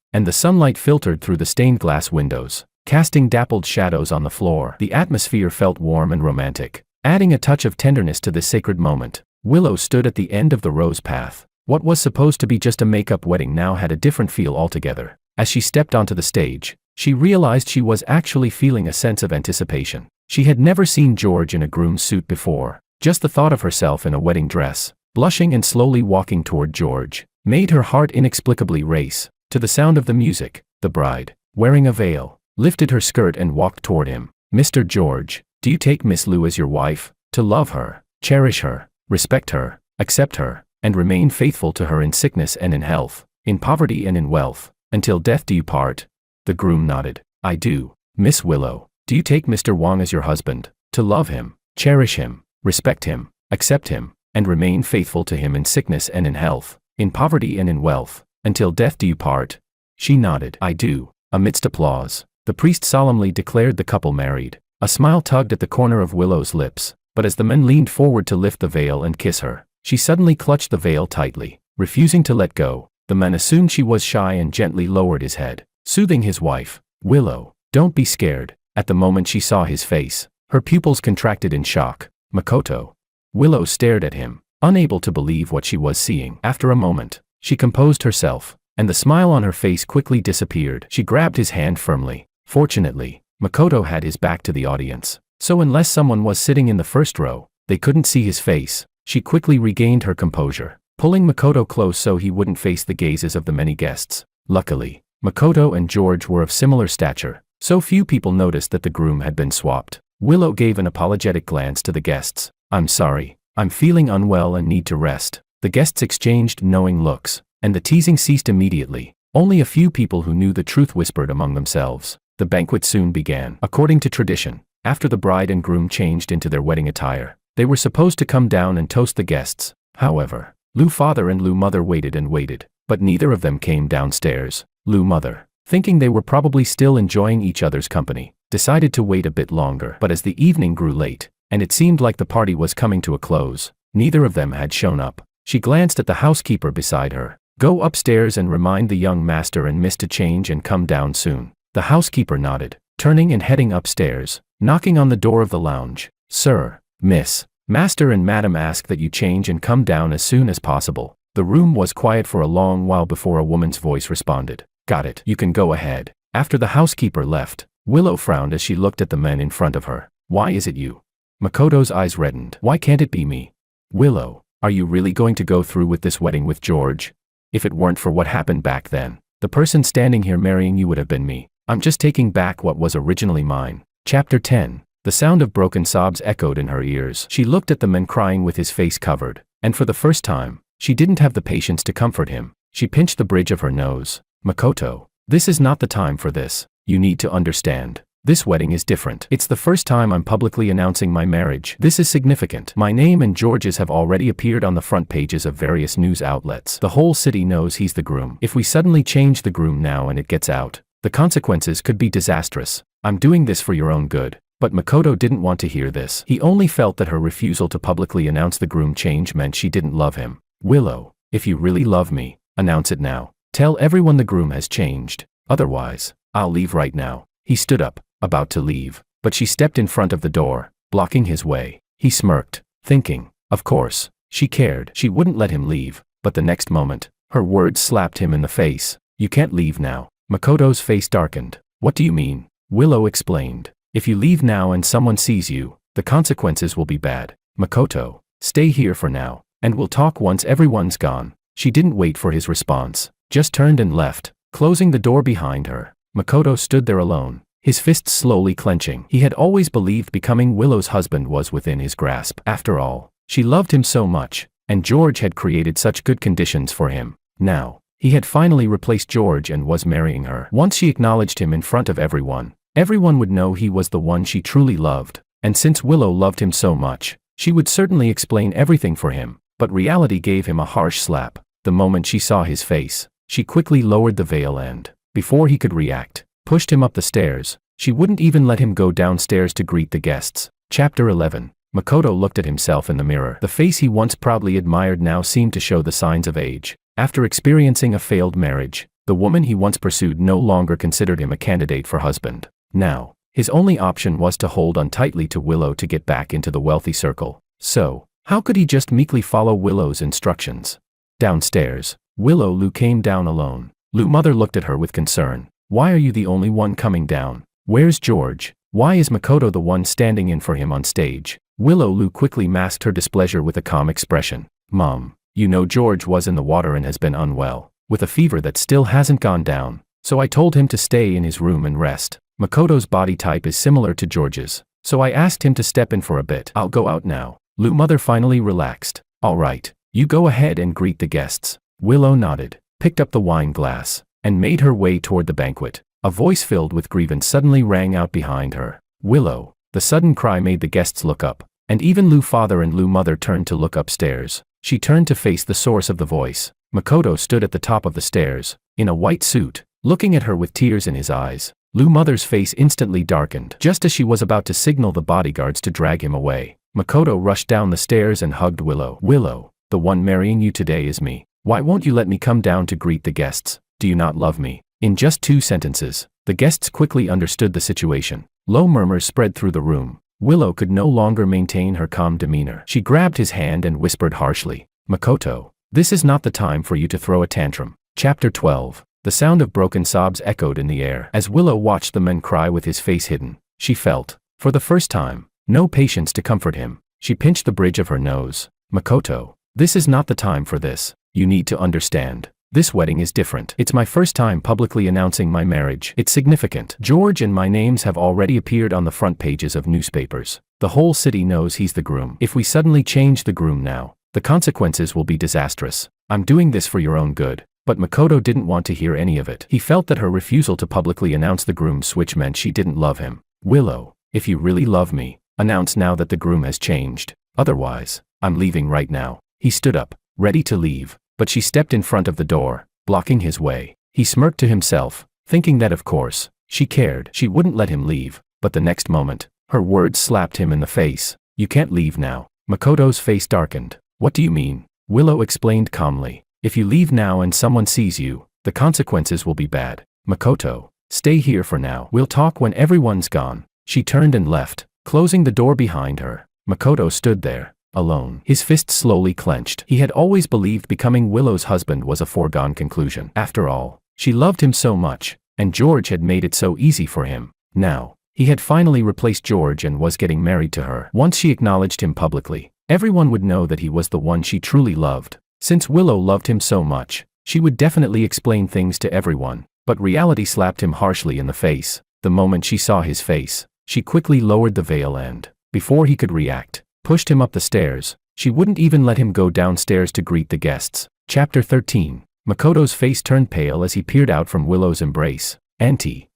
and the sunlight filtered through the stained glass windows, casting dappled shadows on the floor. The atmosphere felt warm and romantic, adding a touch of tenderness to this sacred moment. Willow stood at the end of the rose path. What was supposed to be just a makeup wedding now had a different feel altogether. As she stepped onto the stage, she realized she was actually feeling a sense of anticipation. She had never seen George in a groom's suit before. Just the thought of herself in a wedding dress, blushing and slowly walking toward George, made her heart inexplicably race. To the sound of the music, the bride, wearing a veil, lifted her skirt and walked toward him. Mr. George, do you take Miss Lou as your wife, to love her, cherish her, respect her, accept her, and remain faithful to her in sickness and in health, in poverty and in wealth, until death do you part? The groom nodded. I do. Miss Willow, do you take Mr. Wong as your husband, to love him, cherish him, respect him, accept him, and remain faithful to him in sickness and in health, in poverty and in wealth, until death do you part? She nodded. I do. Amidst applause, the priest solemnly declared the couple married. A smile tugged at the corner of Willow's lips, but as the men leaned forward to lift the veil and kiss her, she suddenly clutched the veil tightly, refusing to let go. The man assumed she was shy and gently lowered his head, soothing his wife. Willow, don't be scared. At the moment she saw his face, her pupils contracted in shock. Makoto. Willow stared at him, unable to believe what she was seeing. After a moment, she composed herself, and the smile on her face quickly disappeared. She grabbed his hand firmly. Fortunately, Makoto had his back to the audience, so unless someone was sitting in the first row, they couldn't see his face. She quickly regained her composure, pulling Makoto close so he wouldn't face the gazes of the many guests. Luckily, Makoto and George were of similar stature, so few people noticed that the groom had been swapped. Willow gave an apologetic glance to the guests. I'm sorry, I'm feeling unwell and need to rest. The guests exchanged knowing looks, and the teasing ceased immediately. Only a few people who knew the truth whispered among themselves. The banquet soon began. According to tradition, after the bride and groom changed into their wedding attire, They were supposed to come down and toast the guests. However, Lou father and Lou mother waited and waited, but neither of them came downstairs. Lou mother, thinking they were probably still enjoying each other's company, decided to wait a bit longer. But as the evening grew late, and it seemed like the party was coming to a close, neither of them had shown up. She glanced at the housekeeper beside her. "Go upstairs and remind the young master and miss to change and come down soon." The housekeeper nodded, turning and heading upstairs, knocking on the door of the lounge. "Sir, miss, master and madam ask that you change and come down as soon as possible." The room was quiet for a long while before a woman's voice responded. "Got it, you can go ahead." After the housekeeper left, Willow frowned as she looked at the men in front of her. "Why is it you?" Makoto's eyes reddened. "Why can't it be me?" "Willow, are you really going to go through with this wedding with George? If it weren't for what happened back then, the person standing here marrying you would have been me. I'm just taking back what was originally mine." Chapter 10. The sound of broken sobs echoed in her ears. She looked at the man crying with his face covered, and for the first time, she didn't have the patience to comfort him. She pinched the bridge of her nose. "Makoto, this is not the time for this. You need to understand. This wedding is different. It's the first time I'm publicly announcing my marriage. This is significant. My name and George's have already appeared on the front pages of various news outlets. The whole city knows he's the groom. If we suddenly change the groom now and it gets out, the consequences could be disastrous. I'm doing this for your own good." But Makoto didn't want to hear this. He only felt that her refusal to publicly announce the groom change meant she didn't love him. "Willow, if you really love me, announce it now. Tell everyone the groom has changed. Otherwise, I'll leave right now." He stood up, about to leave, but she stepped in front of the door, blocking his way. He smirked, thinking, of course, she cared. She wouldn't let him leave, but the next moment, her words slapped him in the face. "You can't leave now." Makoto's face darkened. "What do you mean?" Willow explained. "If you leave now and someone sees you, the consequences will be bad. Makoto, stay here for now, and we'll talk once everyone's gone." She didn't wait for his response, just turned and left, closing the door behind her. Makoto stood there alone, his fists slowly clenching. He had always believed becoming Willow's husband was within his grasp. After all, she loved him so much, and George had created such good conditions for him. Now, he had finally replaced George and was marrying her. Once she acknowledged him in front of everyone, everyone would know he was the one she truly loved, and since Willow loved him so much, she would certainly explain everything for him. But reality gave him a harsh slap. The moment she saw his face, she quickly lowered the veil and, before he could react, pushed him up the stairs. She wouldn't even let him go downstairs to greet the guests. Chapter 11. Makoto looked at himself in the mirror. The face he once proudly admired now seemed to show the signs of age. After experiencing a failed marriage, the woman he once pursued no longer considered him a candidate for husband. Now, his only option was to hold on tightly to Willow to get back into the wealthy circle. So, how could he just meekly follow Willow's instructions? Downstairs, Lou came down alone. Lou mother looked at her with concern. "Why are you the only one coming down? Where's George? Why is Makoto the one standing in for him on stage?" Lou quickly masked her displeasure with a calm expression. "Mom, you know George was in the water and has been unwell, with a fever that still hasn't gone down, so I told him to stay in his room and rest. Makoto's body type is similar to George's, so I asked him to step in for a bit. I'll go out now." Lou mother finally relaxed. "All right, you go ahead and greet the guests." Willow nodded, picked up the wine glass, and made her way toward the banquet. A voice filled with grievance suddenly rang out behind her. "Willow." The sudden cry made the guests look up, and even Lou father and Lou mother turned to look upstairs. She turned to face the source of the voice. Makoto stood at the top of the stairs, in a white suit, looking at her with tears in his eyes. Lou mother's face instantly darkened. Just as she was about to signal the bodyguards to drag him away, Makoto rushed down the stairs and hugged Willow. "Willow, the one marrying you today is me. Why won't you let me come down to greet the guests? Do you not love me?" In just 2 sentences, the guests quickly understood the situation. Low murmurs spread through the room. Willow could no longer maintain her calm demeanor. She grabbed his hand and whispered harshly, "Makoto, this is not the time for you to throw a tantrum." Chapter 12. The sound of broken sobs echoed in the air. As Willow watched the man cry with his face hidden, she felt, for the first time, no patience to comfort him. She pinched the bridge of her nose. "Makoto, this is not the time for this. You need to understand. This wedding is different. It's my first time publicly announcing my marriage. It's significant. George and my names have already appeared on the front pages of newspapers. The whole city knows he's the groom. If we suddenly change the groom now, the consequences will be disastrous. I'm doing this for your own good." But Makoto didn't want to hear any of it. He felt that her refusal to publicly announce the groom's switch meant she didn't love him. "Willow, if you really love me, announce now that the groom has changed." Otherwise, I'm leaving right now. He stood up, ready to leave, but she stepped in front of the door, blocking his way. He smirked to himself, thinking that of course, she cared. She wouldn't let him leave, but the next moment, her words slapped him in the face. You can't leave now. Makoto's face darkened. What do you mean? Willow explained calmly. If you leave now and someone sees you, the consequences will be bad. Makoto, stay here for now. We'll talk when everyone's gone. She turned and left, closing the door behind her. Makoto stood there, alone. His fists slowly clenched. He had always believed becoming Willow's husband was a foregone conclusion. After all, she loved him so much, and George had made it so easy for him. Now, he had finally replaced George and was getting married to her. Once she acknowledged him publicly, everyone would know that he was the one she truly loved. Since Willow loved him so much, she would definitely explain things to everyone, but reality slapped him harshly in the face. The moment she saw his face, she quickly lowered the veil and, before he could react, pushed him up the stairs. She wouldn't even let him go downstairs to greet the guests. Chapter 13. Makoto's face turned pale as he peered out from Willow's embrace. Auntie,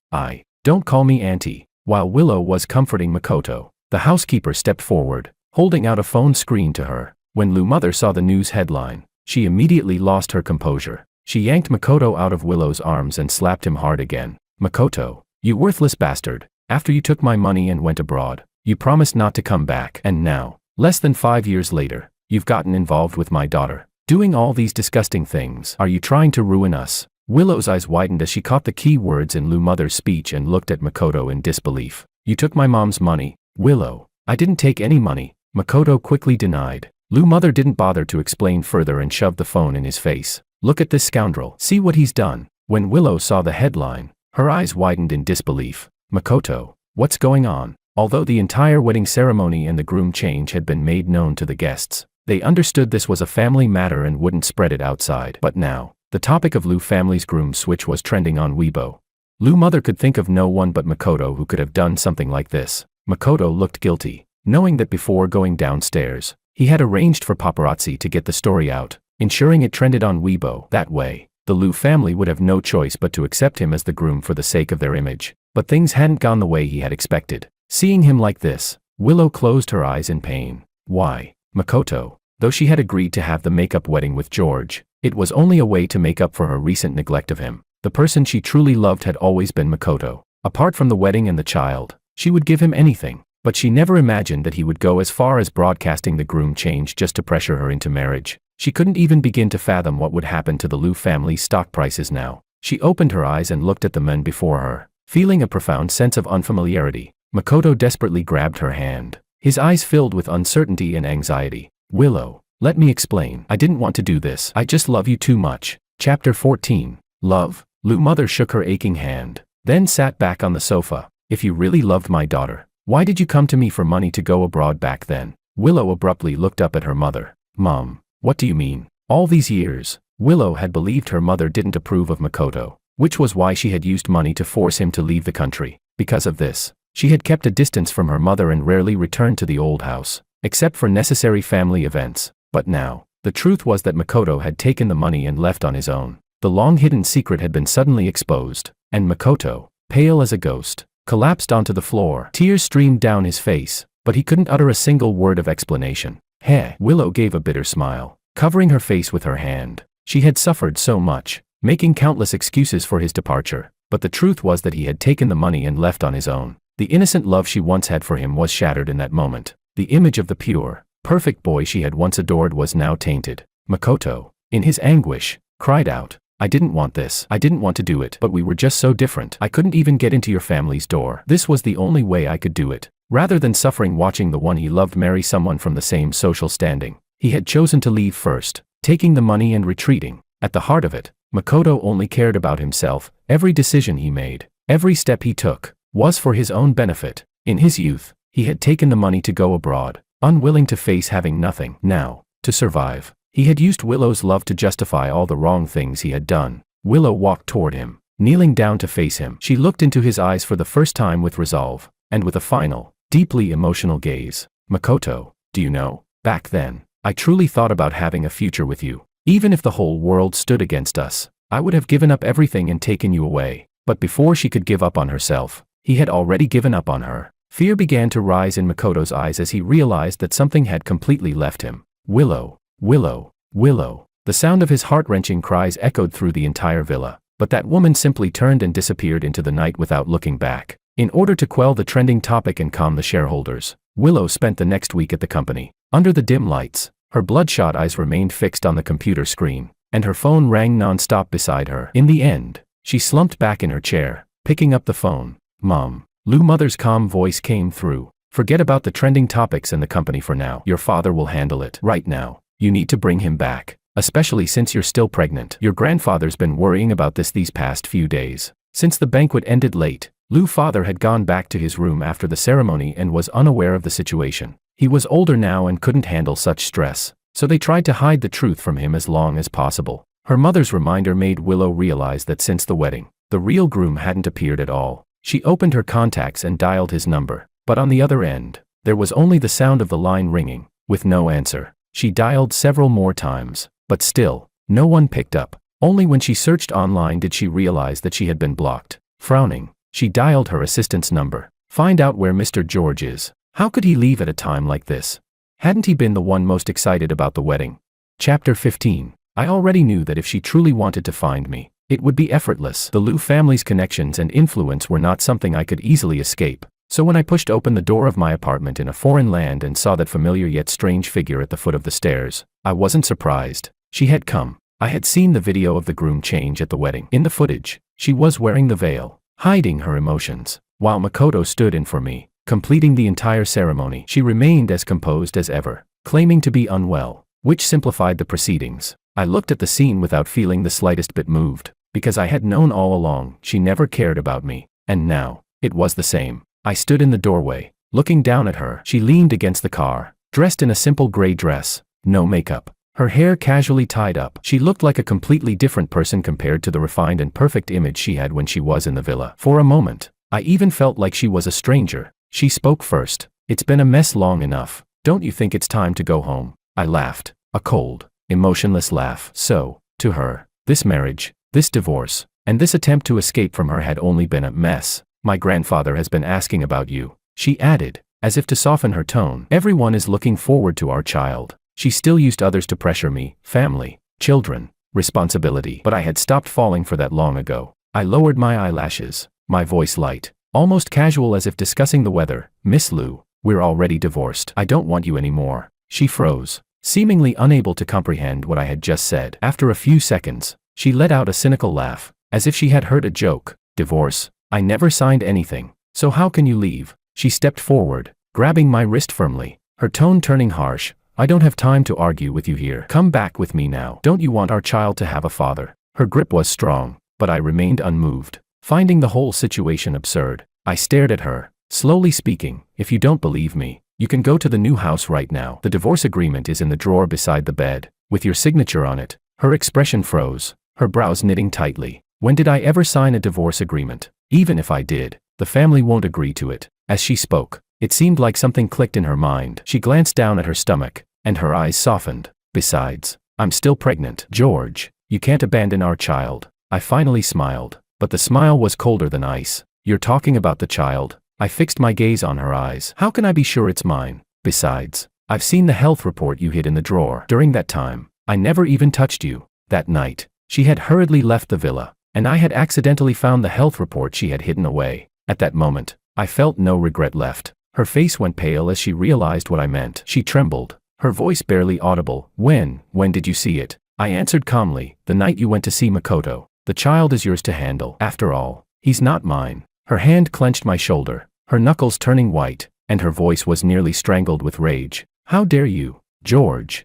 don't call me auntie. While Willow was comforting Makoto, the housekeeper stepped forward, holding out a phone screen to her. When Lou Mother saw the news headline, she immediately lost her composure. She yanked Makoto out of Willow's arms and slapped him hard again. Makoto, you worthless bastard. After you took my money and went abroad, you promised not to come back. And now, less than 5 years later, you've gotten involved with my daughter, doing all these disgusting things. Are you trying to ruin us? Willow's eyes widened as she caught the key words in Lou Mother's speech and looked at Makoto in disbelief. You took my mom's money. Willow, I didn't take any money. Makoto quickly denied. Lou Mother didn't bother to explain further and shoved the phone in his face. Look at this scoundrel. See what he's done. When Willow saw the headline, her eyes widened in disbelief. Makoto, what's going on? Although the entire wedding ceremony and the groom change had been made known to the guests, they understood this was a family matter and wouldn't spread it outside. But now, the topic of Lou family's groom switch was trending on Weibo. Lou Mother could think of no one but Makoto who could have done something like this. Makoto looked guilty, knowing that before going downstairs, he had arranged for paparazzi to get the story out, ensuring it trended on Weibo. That way, the Lou family would have no choice but to accept him as the groom for the sake of their image. But things hadn't gone the way he had expected. Seeing him like this, Willow closed her eyes in pain. Why? Makoto, though she had agreed to have the makeup wedding with George, it was only a way to make up for her recent neglect of him. The person she truly loved had always been Makoto. Apart from the wedding and the child, she would give him anything. But she never imagined that he would go as far as broadcasting the groom change just to pressure her into marriage. She couldn't even begin to fathom what would happen to the Lou family's stock prices now. She opened her eyes and looked at the men before her, feeling a profound sense of unfamiliarity. Makoto desperately grabbed her hand, his eyes filled with uncertainty and anxiety. Willow, let me explain. I didn't want to do this. I just love you too much. Chapter 14. Love? Lou Mother shook her aching hand, then sat back on the sofa. If you really loved my daughter, why did you come to me for money to go abroad back then? Willow abruptly looked up at her mother. Mom, what do you mean? All these years, Willow had believed her mother didn't approve of Makoto, which was why she had used money to force him to leave the country. Because of this, she had kept a distance from her mother and rarely returned to the old house, except for necessary family events. But now, the truth was that Makoto had taken the money and left on his own. The long-hidden secret had been suddenly exposed, and Makoto, pale as a ghost, collapsed onto the floor. Tears streamed down his face, but he couldn't utter a single word of explanation. Heh. Willow gave a bitter smile, covering her face with her hand. She had suffered so much, making countless excuses for his departure, but the truth was that he had taken the money and left on his own. The innocent love she once had for him was shattered in that moment. The image of the pure, perfect boy she had once adored was now tainted. Makoto, in his anguish, cried out, I didn't want this. I didn't want to do it. But we were just so different. I couldn't even get into your family's door. This was the only way I could do it. Rather than suffering watching the one he loved marry someone from the same social standing, he had chosen to leave first, taking the money and retreating. At the heart of it, Makoto only cared about himself. Every decision he made, every step he took, was for his own benefit. In his youth, he had taken the money to go abroad, unwilling to face having nothing. Now, to survive, he had used Willow's love to justify all the wrong things he had done. Willow walked toward him, kneeling down to face him. She looked into his eyes for the first time with resolve, and with a final, deeply emotional gaze. Makoto, do you know, back then, I truly thought about having a future with you. Even if the whole world stood against us, I would have given up everything and taken you away. But before she could give up on herself, he had already given up on her. Fear began to rise in Makoto's eyes as he realized that something had completely left him. Willow, Willow, Willow. The sound of his heart-wrenching cries echoed through the entire villa, but that woman simply turned and disappeared into the night without looking back. In order to quell the trending topic and calm the shareholders, Willow spent the next week at the company. Under the dim lights, her bloodshot eyes remained fixed on the computer screen, and her phone rang non-stop beside her. In the end, she slumped back in her chair, picking up the phone. Mom. Lou Mother's calm voice came through. Forget about the trending topics in the company for now. Your father will handle it. Right now, you need to bring him back, especially since you're still pregnant. Your grandfather's been worrying about this these past few days. Since the banquet ended late, Lou's father had gone back to his room after the ceremony and was unaware of the situation. He was older now and couldn't handle such stress, so they tried to hide the truth from him as long as possible. Her mother's reminder made Willow realize that since the wedding, the real groom hadn't appeared at all. She opened her contacts and dialed his number, but on the other end, there was only the sound of the line ringing, with no answer. She dialed several more times, but still, no one picked up. Only when she searched online did she realize that she had been blocked. Frowning, she dialed her assistant's number. Find out where Mr. George is. How could he leave at a time like this? Hadn't he been the one most excited about the wedding? Chapter 15. I already knew that if she truly wanted to find me, it would be effortless. The Liu family's connections and influence were not something I could easily escape. So when I pushed open the door of my apartment in a foreign land and saw that familiar yet strange figure at the foot of the stairs, I wasn't surprised. She had come. I had seen the video of the groom change at the wedding. In the footage, she was wearing the veil, hiding her emotions. While Makoto stood in for me, completing the entire ceremony, she remained as composed as ever, claiming to be unwell, which simplified the proceedings. I looked at the scene without feeling the slightest bit moved, because I had known all along she never cared about me, and now, it was the same. I stood in the doorway, looking down at her. She leaned against the car, dressed in a simple gray dress, no makeup, her hair casually tied up. She looked like a completely different person compared to the refined and perfect image she had when she was in the villa. For a moment, I even felt like she was a stranger. She spoke first. It's been a mess long enough. Don't you think it's time to go home? I laughed, a cold, emotionless laugh. So, to her, this marriage, this divorce, and this attempt to escape from her had only been a mess. My grandfather has been asking about you, she added, as if to soften her tone. Everyone is looking forward to our child. She still used others to pressure me, family, children, responsibility. But I had stopped falling for that long ago. I lowered my eyelashes, my voice light, almost casual as if discussing the weather. Miss Liu, we're already divorced. I don't want you anymore. She froze, seemingly unable to comprehend what I had just said. After a few seconds, she let out a cynical laugh, as if she had heard a joke. Divorce? I never signed anything, so how can you leave? She stepped forward, grabbing my wrist firmly, her tone turning harsh. I don't have time to argue with you here. Come back with me now. Don't you want our child to have a father? Her grip was strong, but I remained unmoved, finding the whole situation absurd. I stared at her, slowly speaking. If you don't believe me, you can go to the new house right now. The divorce agreement is in the drawer beside the bed, with your signature on it. Her expression froze, her brows knitting tightly. When did I ever sign a divorce agreement? Even if I did, the family won't agree to it. As she spoke, it seemed like something clicked in her mind. She glanced down at her stomach, and her eyes softened. Besides, I'm still pregnant. George, you can't abandon our child. I finally smiled, but the smile was colder than ice. You're talking about the child? I fixed my gaze on her eyes. How can I be sure it's mine? Besides, I've seen the health report you hid in the drawer. During that time, I never even touched you. That night, she had hurriedly left the villa, and I had accidentally found the health report she had hidden away. At that moment, I felt no regret left. Her face went pale as she realized what I meant. She trembled, her voice barely audible. When did you see it? I answered calmly. The night you went to see Makoto. The child is yours to handle. After all, he's not mine. Her hand clenched my shoulder, her knuckles turning white, and her voice was nearly strangled with rage. How dare you, George?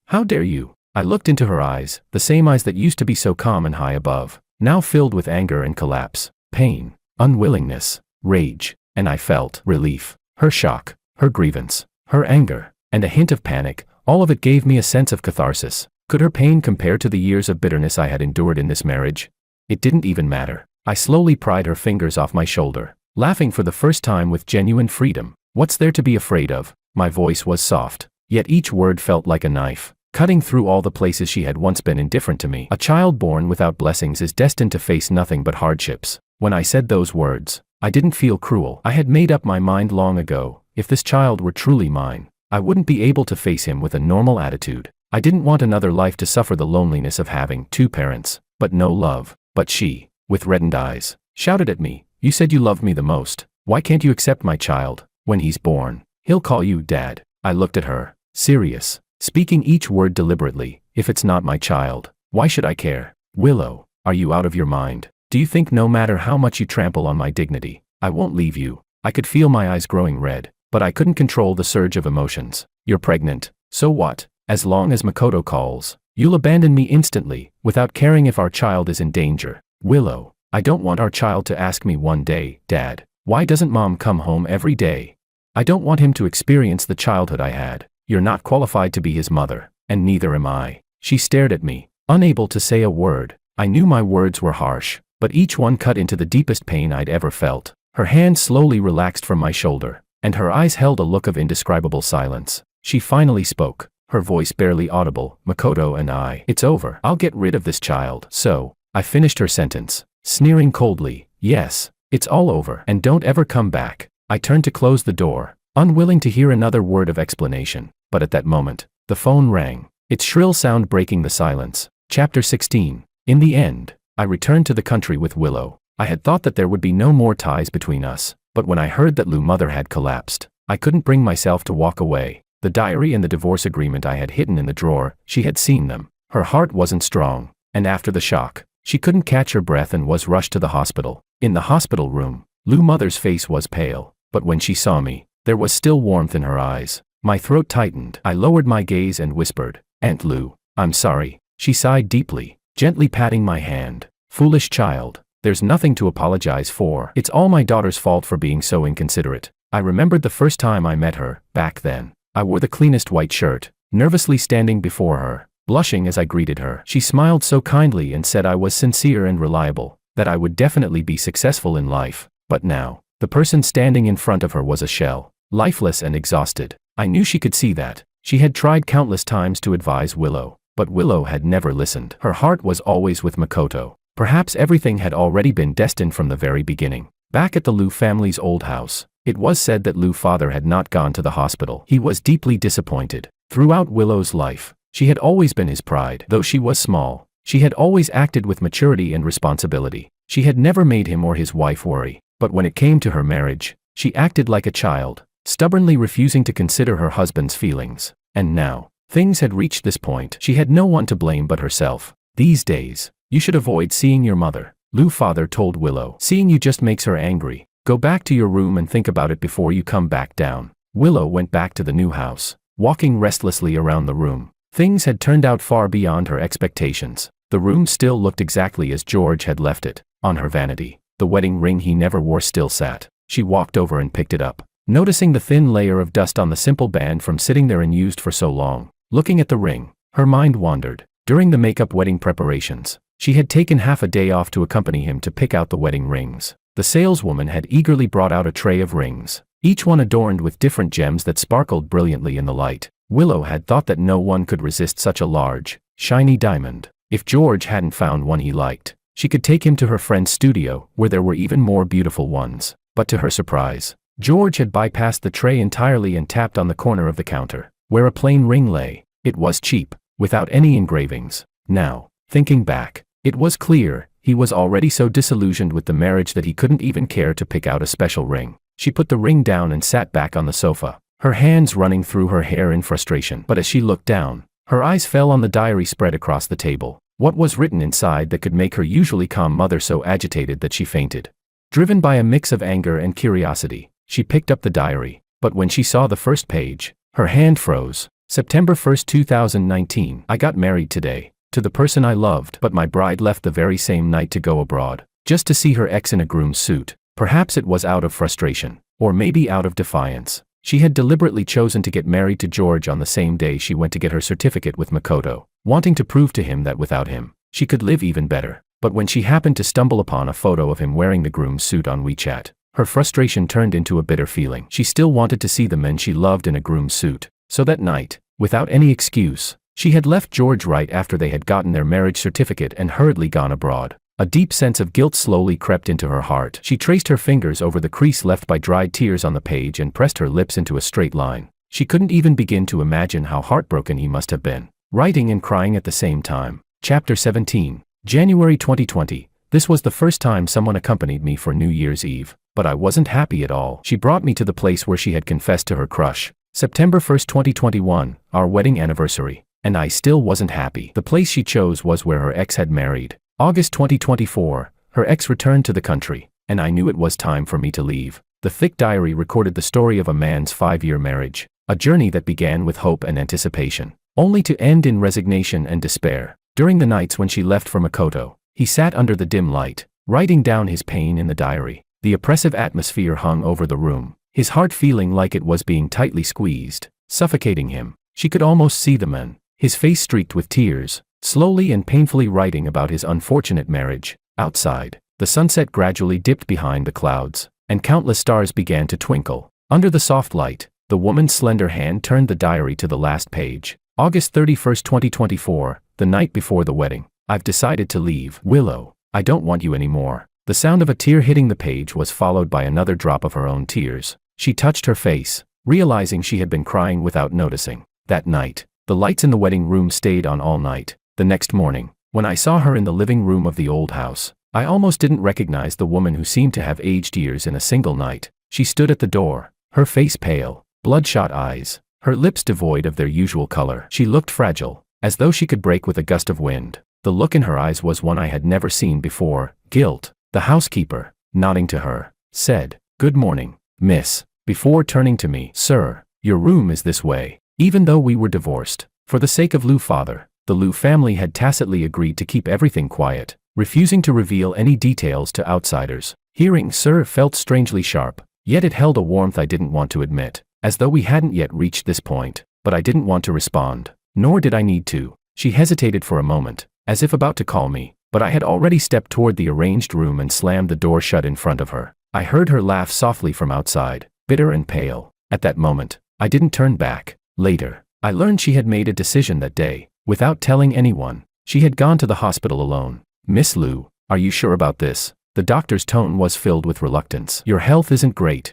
How dare you? I looked into her eyes, the same eyes that used to be so calm and high above, now filled with anger and collapse, pain, unwillingness, rage, and I felt relief. Her shock, her grievance, her anger, and a hint of panic, all of it gave me a sense of catharsis. Could her pain compare to the years of bitterness I had endured in this marriage? It didn't even matter. I slowly pried her fingers off my shoulder, laughing for the first time with genuine freedom. What's there to be afraid of? My voice was soft, yet each word felt like a knife, cutting through all the places she had once been indifferent to me. A child born without blessings is destined to face nothing but hardships. When I said those words, I didn't feel cruel. I had made up my mind long ago. If this child were truly mine, I wouldn't be able to face him with a normal attitude. I didn't want another life to suffer the loneliness of having 2 parents, but no love. But she, with reddened eyes, shouted at me, "You said you loved me the most. Why can't you accept my child? When he's born, he'll call you Dad." I looked at her, serious, speaking each word deliberately. "If it's not my child, why should I care? Willow, are you out of your mind? Do you think no matter how much you trample on my dignity, I won't leave you?" I could feel my eyes growing red, but I couldn't control the surge of emotions. "You're pregnant. So what? As long as Makoto calls, you'll abandon me instantly, without caring if our child is in danger." "Willow, I don't want our child to ask me one day, 'Dad, why doesn't Mom come home every day?' I don't want him to experience the childhood I had. You're not qualified to be his mother, and neither am I." She stared at me, unable to say a word. I knew my words were harsh, but each one cut into the deepest pain I'd ever felt. Her hand slowly relaxed from my shoulder, and her eyes held a look of indescribable silence. She finally spoke, her voice barely audible. "Makoto and I, it's over. I'll get rid of this child." "So," I finished her sentence, sneering coldly, "yes, it's all over, and don't ever come back." I turned to close the door, unwilling to hear another word of explanation, but at that moment, the phone rang, its shrill sound breaking the silence. Chapter 16. In the end, I returned to the country with Willow. I had thought that there would be no more ties between us, but when I heard that Lou's mother had collapsed, I couldn't bring myself to walk away. The diary and the divorce agreement I had hidden in the drawer, she had seen them. Her heart wasn't strong, and after the shock, she couldn't catch her breath and was rushed to the hospital. In the hospital room, Lou's mother's face was pale, but when she saw me, there was still warmth in her eyes. My throat tightened. I lowered my gaze and whispered, "Aunt Lou, I'm sorry." She sighed deeply, gently patting my hand. "Foolish child, there's nothing to apologize for. It's all my daughter's fault for being so inconsiderate." I remembered the first time I met her. Back then, I wore the cleanest white shirt, nervously standing before her, blushing as I greeted her. She smiled so kindly and said I was sincere and reliable, that I would definitely be successful in life. But now, the person standing in front of her was a shell, lifeless and exhausted. I knew she could see that. She had tried countless times to advise Willow, but Willow had never listened. Her heart was always with Makoto. Perhaps everything had already been destined from the very beginning. Back at the Lou family's old house, it was said that Lou's father had not gone to the hospital. He was deeply disappointed. Throughout Willow's life, she had always been his pride. Though she was small, she had always acted with maturity and responsibility. She had never made him or his wife worry. But when it came to her marriage, she acted like a child, stubbornly refusing to consider her husband's feelings. And now, things had reached this point. She had no one to blame but herself. "These days, you should avoid seeing your mother," Lou's father told Willow. "Seeing you just makes her angry. Go back to your room and think about it before you come back down." Willow went back to the new house, walking restlessly around the room. Things had turned out far beyond her expectations. The room still looked exactly as George had left it. On her vanity, the wedding ring he never wore still sat. She walked over and picked it up, noticing the thin layer of dust on the simple band from sitting there unused for so long. Looking at the ring, her mind wandered. During the makeup wedding preparations, she had taken half a day off to accompany him to pick out the wedding rings. The saleswoman had eagerly brought out a tray of rings, each one adorned with different gems that sparkled brilliantly in the light. Willow had thought that no one could resist such a large, shiny diamond. If George hadn't found one he liked, she could take him to her friend's studio, where there were even more beautiful ones. But to her surprise, George had bypassed the tray entirely and tapped on the corner of the counter, where a plain ring lay. It was cheap, without any engravings. Now, thinking back, it was clear, he was already so disillusioned with the marriage that he couldn't even care to pick out a special ring. She put the ring down and sat back on the sofa, her hands running through her hair in frustration. But as she looked down, her eyes fell on the diary spread across the table. What was written inside that could make her usually calm mother so agitated that she fainted? Driven by a mix of anger and curiosity, she picked up the diary, but when she saw the first page, her hand froze. September 1st, 2019. I got married today, to the person I loved, but my bride left the very same night to go abroad, just to see her ex in a groom's suit. Perhaps it was out of frustration, or maybe out of defiance. She had deliberately chosen to get married to George on the same day she went to get her certificate with Makoto, wanting to prove to him that without him, she could live even better. But when she happened to stumble upon a photo of him wearing the groom's suit on WeChat, her frustration turned into a bitter feeling. She still wanted to see the men she loved in a groom's suit. So that night, without any excuse, she had left George right after they had gotten their marriage certificate and hurriedly gone abroad. A deep sense of guilt slowly crept into her heart. She traced her fingers over the crease left by dried tears on the page and pressed her lips into a straight line. She couldn't even begin to imagine how heartbroken he must have been. Writing and crying at the same time. Chapter 17. January 2020. This was the first time someone accompanied me for New Year's Eve, but I wasn't happy at all. She brought me to the place where she had confessed to her crush. September 1st, 2021, our wedding anniversary, and I still wasn't happy. The place she chose was where her ex had married. August 2024, her ex returned to the country, and I knew it was time for me to leave. The thick diary recorded the story of a man's 5-year marriage, a journey that began with hope and anticipation, only to end in resignation and despair. During the nights when she left for Makoto, he sat under the dim light, writing down his pain in the diary. The oppressive atmosphere hung over the room, his heart feeling like it was being tightly squeezed, suffocating him. She could almost see the man, his face streaked with tears, slowly and painfully writing about his unfortunate marriage. Outside, the sunset gradually dipped behind the clouds, and countless stars began to twinkle. Under the soft light, the woman's slender hand turned the diary to the last page. August 31st, 2024, the night before the wedding. I've decided to leave. Willow, I don't want you anymore. The sound of a tear hitting the page was followed by another drop of her own tears. She touched her face, realizing she had been crying without noticing. That night, the lights in the wedding room stayed on all night. The next morning, when I saw her in the living room of the old house, I almost didn't recognize the woman who seemed to have aged years in a single night. She stood at the door, her face pale, bloodshot eyes, her lips devoid of their usual color. She looked fragile, as though she could break with a gust of wind. The look in her eyes was one I had never seen before, guilt. The housekeeper, nodding to her, said, "Good morning, miss," before turning to me. "Sir, your room is this way." Even though we were divorced, for the sake of Lu's father, the Lu family had tacitly agreed to keep everything quiet, refusing to reveal any details to outsiders. Hearing "sir" felt strangely sharp, yet it held a warmth I didn't want to admit, as though we hadn't yet reached this point. But I didn't want to respond, nor did I need to. She hesitated for a moment, as if about to call me, but I had already stepped toward the arranged room and slammed the door shut in front of her. I heard her laugh softly from outside, bitter and pale. At that moment, I didn't turn back. Later, I learned she had made a decision that day, without telling anyone. She had gone to the hospital alone. "Miss Lu, are you sure about this?" The doctor's tone was filled with reluctance. "Your health isn't great."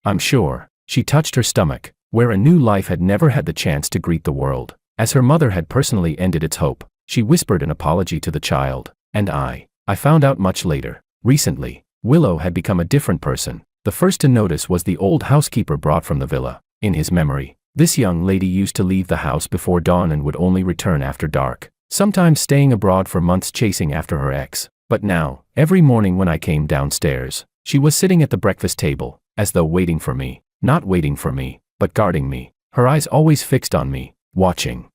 I'm sure." She touched her stomach, where a new life had never had the chance to greet the world, as her mother had personally ended its hope. She whispered an apology to the child, and I found out much later. Recently, Willow had become a different person. The first to notice was the old housekeeper brought from the villa. In his memory, this young lady used to leave the house before dawn and would only return after dark, sometimes staying abroad for months chasing after her ex. But now, every morning when I came downstairs, she was sitting at the breakfast table, as though waiting for me. Not waiting for me, but guarding me. Her eyes always fixed on me, watching.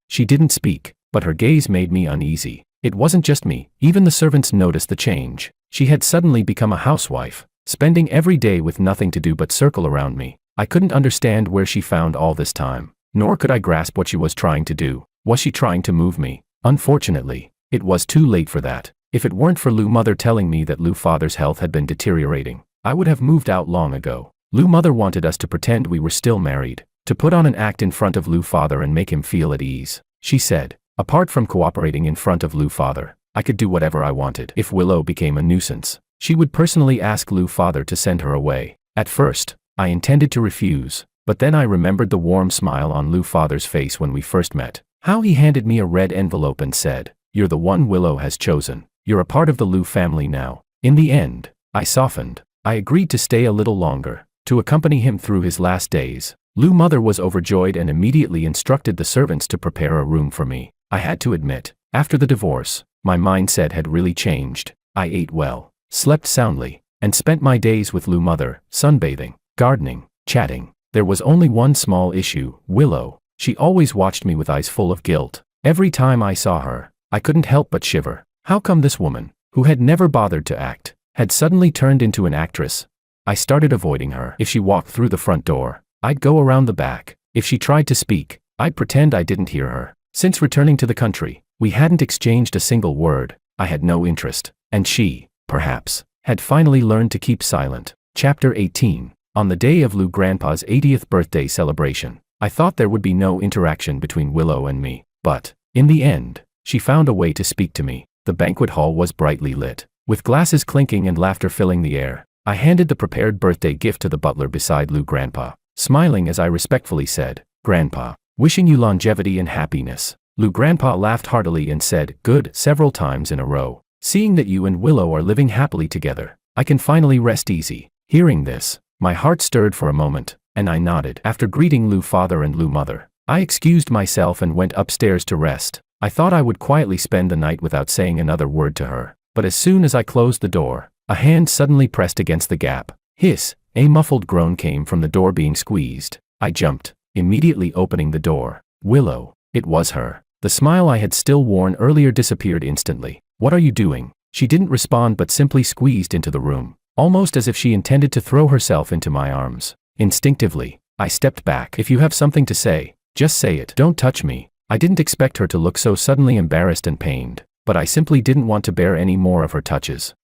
She didn't speak, but her gaze made me uneasy. It wasn't just me, even the servants noticed the change. She had suddenly become a housewife, spending every day with nothing to do but circle around me. I couldn't understand where she found all this time, nor could I grasp what she was trying to do. Was she trying to move me? Unfortunately, it was too late for that. If it weren't for Lu's mother telling me that Lu's father's health had been deteriorating, I would have moved out long ago. Lu's mother wanted us to pretend we were still married, to put on an act in front of Lu's father and make him feel at ease. She said, apart from cooperating in front of Lu's father, I could do whatever I wanted. If Willow became a nuisance, she would personally ask Lu's father to send her away. At first, I intended to refuse, but then I remembered the warm smile on Lu's father's face when we first met. How he handed me a red envelope and said, "You're the one Willow has chosen. You're a part of the Lu family now." In the end, I softened. I agreed to stay a little longer, to accompany him through his last days. Lu's mother was overjoyed and immediately instructed the servants to prepare a room for me. I had to admit, after the divorce, my mindset had really changed. I ate well, slept soundly, and spent my days with Lu's mother, sunbathing, gardening, chatting. There was only one small issue: Willow. She always watched me with eyes full of guilt. Every time I saw her, I couldn't help but shiver. How come this woman, who had never bothered to act, had suddenly turned into an actress? I started avoiding her. If she walked through the front door, I'd go around the back. If she tried to speak, I'd pretend I didn't hear her. Since returning to the country, we hadn't exchanged a single word. I had no interest, and she, perhaps, had finally learned to keep silent. Chapter 18. On the day of Lu's grandpa's 80th birthday celebration, I thought there would be no interaction between Willow and me, but, in the end, she found a way to speak to me. The banquet hall was brightly lit, with glasses clinking and laughter filling the air. I handed the prepared birthday gift to the butler beside Lou Grandpa, smiling as I respectfully said, "Grandpa, wishing you longevity and happiness." Lou Grandpa laughed heartily and said, "Good," several times in a row. "Seeing that you and Willow are living happily together, I can finally rest easy." Hearing this, my heart stirred for a moment, and I nodded. After greeting Lou Father and Lou Mother, I excused myself and went upstairs to rest. I thought I would quietly spend the night without saying another word to her, but as soon as I closed the door, a hand suddenly pressed against the gap. Hiss! A muffled groan came from the door being squeezed. I jumped, immediately opening the door. Willow. It was her. The smile I had still worn earlier disappeared instantly. "What are you doing?" She didn't respond but simply squeezed into the room, almost as if she intended to throw herself into my arms. Instinctively, I stepped back. "If you have something to say, just say it. Don't touch me." I didn't expect her to look so suddenly embarrassed and pained, but I simply didn't want to bear any more of her touches.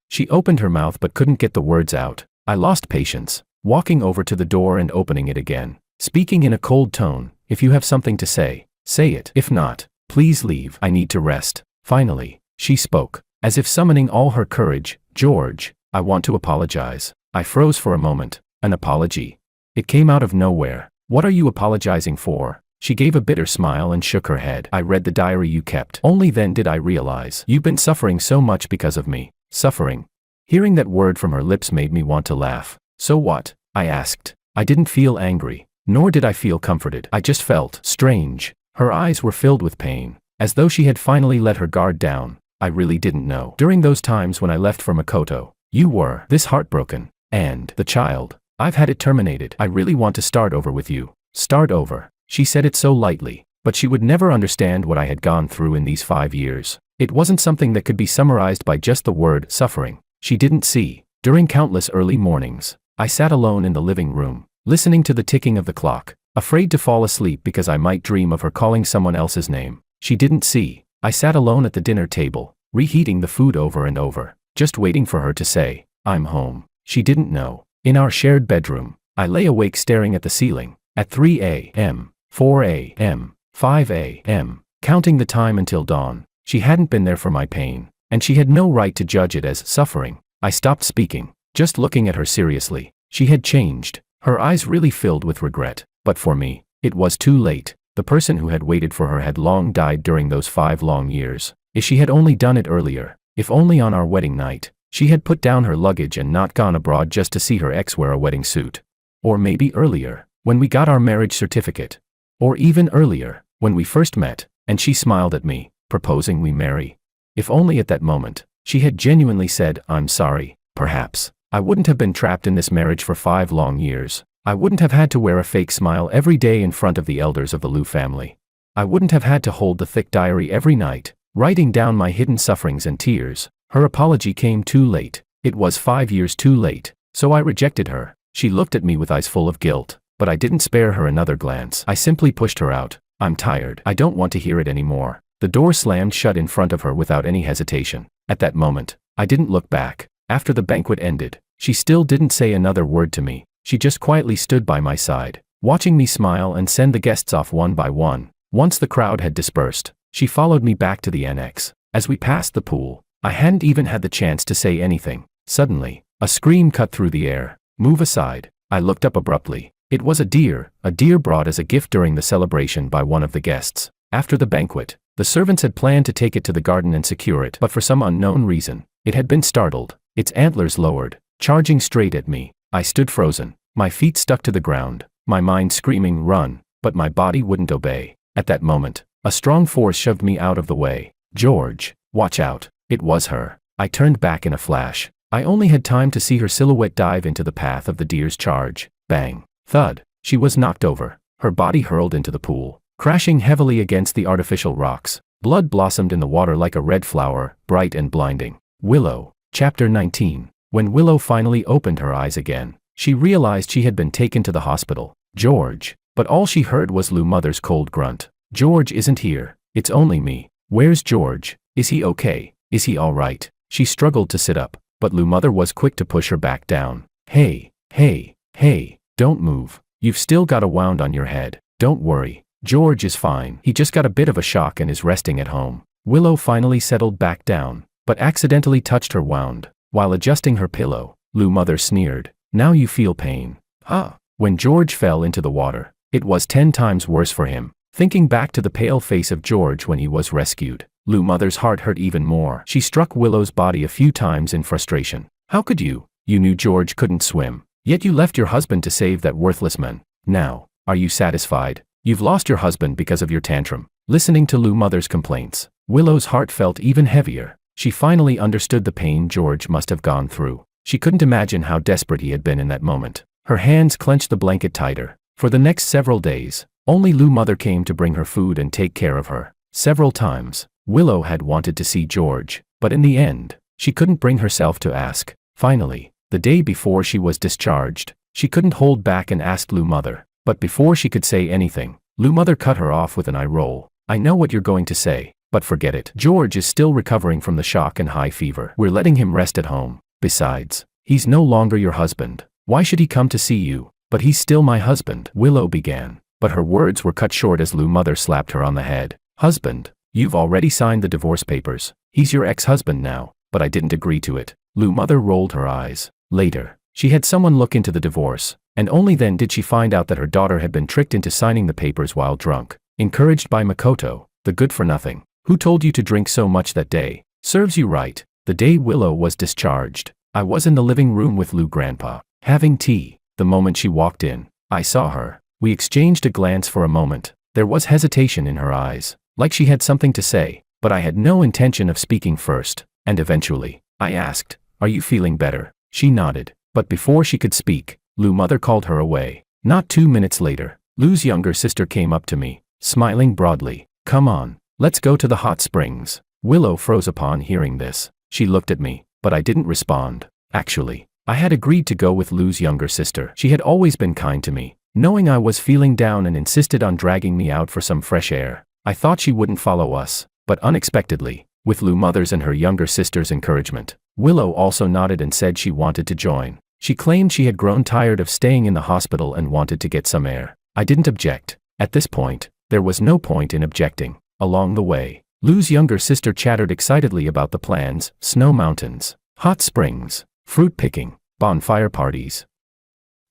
She opened her mouth but couldn't get the words out. I lost patience, walking over to the door and opening it again, speaking in a cold tone, "If you have something to say, say it. If not, please leave. I need to rest." Finally, she spoke, as if summoning all her courage. "George, I want to apologize." I froze for a moment. An apology? It came out of nowhere. "What are you apologizing for?" She gave a bitter smile and shook her head. "I read the diary you kept. Only then did I realize you've been suffering so much because of me." Suffering? Hearing that word from her lips made me want to laugh. "So what?" I asked. I didn't feel angry, nor did I feel comforted. I just felt strange. Her eyes were filled with pain, as though she had finally let her guard down. "I really didn't know. During those times when I left for Makoto, you were this heartbroken. And the child, I've had it terminated. I really want to start over with you." Start over. She said it so lightly, but she would never understand what I had gone through in these 5 years. It wasn't something that could be summarized by just the word suffering. She didn't see. During countless early mornings, I sat alone in the living room, listening to the ticking of the clock, afraid to fall asleep because I might dream of her calling someone else's name. She didn't see. I sat alone at the dinner table, reheating the food over and over, just waiting for her to say, "I'm home." She didn't know. In our shared bedroom, I lay awake staring at the ceiling, at 3 a.m., 4 a.m., 5 a.m., counting the time until dawn. She hadn't been there for my pain, and she had no right to judge it as suffering. I stopped speaking, just looking at her seriously. She had changed. Her eyes really filled with regret. But for me, it was too late. The person who had waited for her had long died during those 5 long years. If she had only done it earlier, if only on our wedding night, she had put down her luggage and not gone abroad just to see her ex wear a wedding suit. Or maybe earlier, when we got our marriage certificate. Or even earlier, when we first met, and she smiled at me, proposing we marry. If only at that moment, she had genuinely said, "I'm sorry," perhaps I wouldn't have been trapped in this marriage for 5 long years. I wouldn't have had to wear a fake smile every day in front of the elders of the Liu family. I wouldn't have had to hold the thick diary every night, writing down my hidden sufferings and tears. Her apology came too late. It was 5 years too late, so I rejected her. She looked at me with eyes full of guilt, but I didn't spare her another glance. I simply pushed her out. "I'm tired. I don't want to hear it anymore." The door slammed shut in front of her without any hesitation. At that moment, I didn't look back. After the banquet ended, she still didn't say another word to me. She just quietly stood by my side, watching me smile and send the guests off one by one. Once the crowd had dispersed, she followed me back to the annex. As we passed the pool, I hadn't even had the chance to say anything. Suddenly, a scream cut through the air. "Move aside." I looked up abruptly. It was a deer brought as a gift during the celebration by one of the guests. After the banquet, the servants had planned to take it to the garden and secure it, but for some unknown reason, it had been startled, its antlers lowered, charging straight at me. I stood frozen, my feet stuck to the ground, my mind screaming, "Run," but my body wouldn't obey. At that moment, a strong force shoved me out of the way. "George, watch out." It was her. I turned back in a flash. I only had time to see her silhouette dive into the path of the deer's charge. Bang. Thud. She was knocked over. Her body hurled into the pool, crashing heavily against the artificial rocks. Blood blossomed in the water like a red flower, bright and blinding. Willow. Chapter 19. When Willow finally opened her eyes again, she realized she had been taken to the hospital. "George." But all she heard was Lou Mother's cold grunt. "George isn't here. It's only me." "Where's George? Is he okay? Is he all right?" She struggled to sit up, but Lou Mother was quick to push her back down. Hey, don't move. You've still got a wound on your head. Don't worry. George is fine. He just got a bit of a shock and is resting at home." Willow finally settled back down, but accidentally touched her wound. While adjusting her pillow, Lou Mother sneered, "Now you feel pain. Huh?" When George fell into the water, it was 10 times worse for him. Thinking back to the pale face of George when he was rescued, Lou Mother's heart hurt even more. She struck Willow's body a few times in frustration. "How could you? You knew George couldn't swim. Yet you left your husband to save that worthless man. Now, are you satisfied? You've lost your husband because of your tantrum." Listening to Lou Mother's complaints, Willow's heart felt even heavier. She finally understood the pain George must have gone through. She couldn't imagine how desperate he had been in that moment. Her hands clenched the blanket tighter. For the next several days, only Lou Mother came to bring her food and take care of her. Several times, Willow had wanted to see George, but in the end, she couldn't bring herself to ask. Finally, the day before she was discharged, she couldn't hold back and asked Lou Mother. But before she could say anything, Lou Mother cut her off with an eye roll. "I know what you're going to say, but forget it. George is still recovering from the shock and high fever. We're letting him rest at home. Besides, he's no longer your husband. Why should he come to see you?" "But he's still my husband," Willow began. But her words were cut short as Lou Mother slapped her on the head. "Husband? You've already signed the divorce papers. He's your ex-husband now." "But I didn't agree to it." Lou Mother rolled her eyes. Later, she had someone look into the divorce, and only then did she find out that her daughter had been tricked into signing the papers while drunk. Encouraged by Makoto, the good-for-nothing. "Who told you to drink so much that day? Serves you right." The day Willow was discharged, I was in the living room with Lou Grandpa, having tea. The moment she walked in, I saw her. We exchanged a glance for a moment. There was hesitation in her eyes, like she had something to say, but I had no intention of speaking first, and eventually, I asked, "Are you feeling better?" She nodded, but before she could speak, Lou Mother called her away. Not 2 minutes later, Lou's younger sister came up to me, smiling broadly. "Come on, let's go to the hot springs." Willow froze upon hearing this. She looked at me, but I didn't respond. Actually, I had agreed to go with Lou's younger sister. She had always been kind to me, knowing I was feeling down and insisted on dragging me out for some fresh air. I thought she wouldn't follow us, but unexpectedly, with Lou Mother's and her younger sister's encouragement, Willow also nodded and said she wanted to join. She claimed she had grown tired of staying in the hospital and wanted to get some air. I didn't object. At this point, there was no point in objecting. Along the way, Lou's younger sister chattered excitedly about the plans: snow mountains, hot springs, fruit picking, bonfire parties.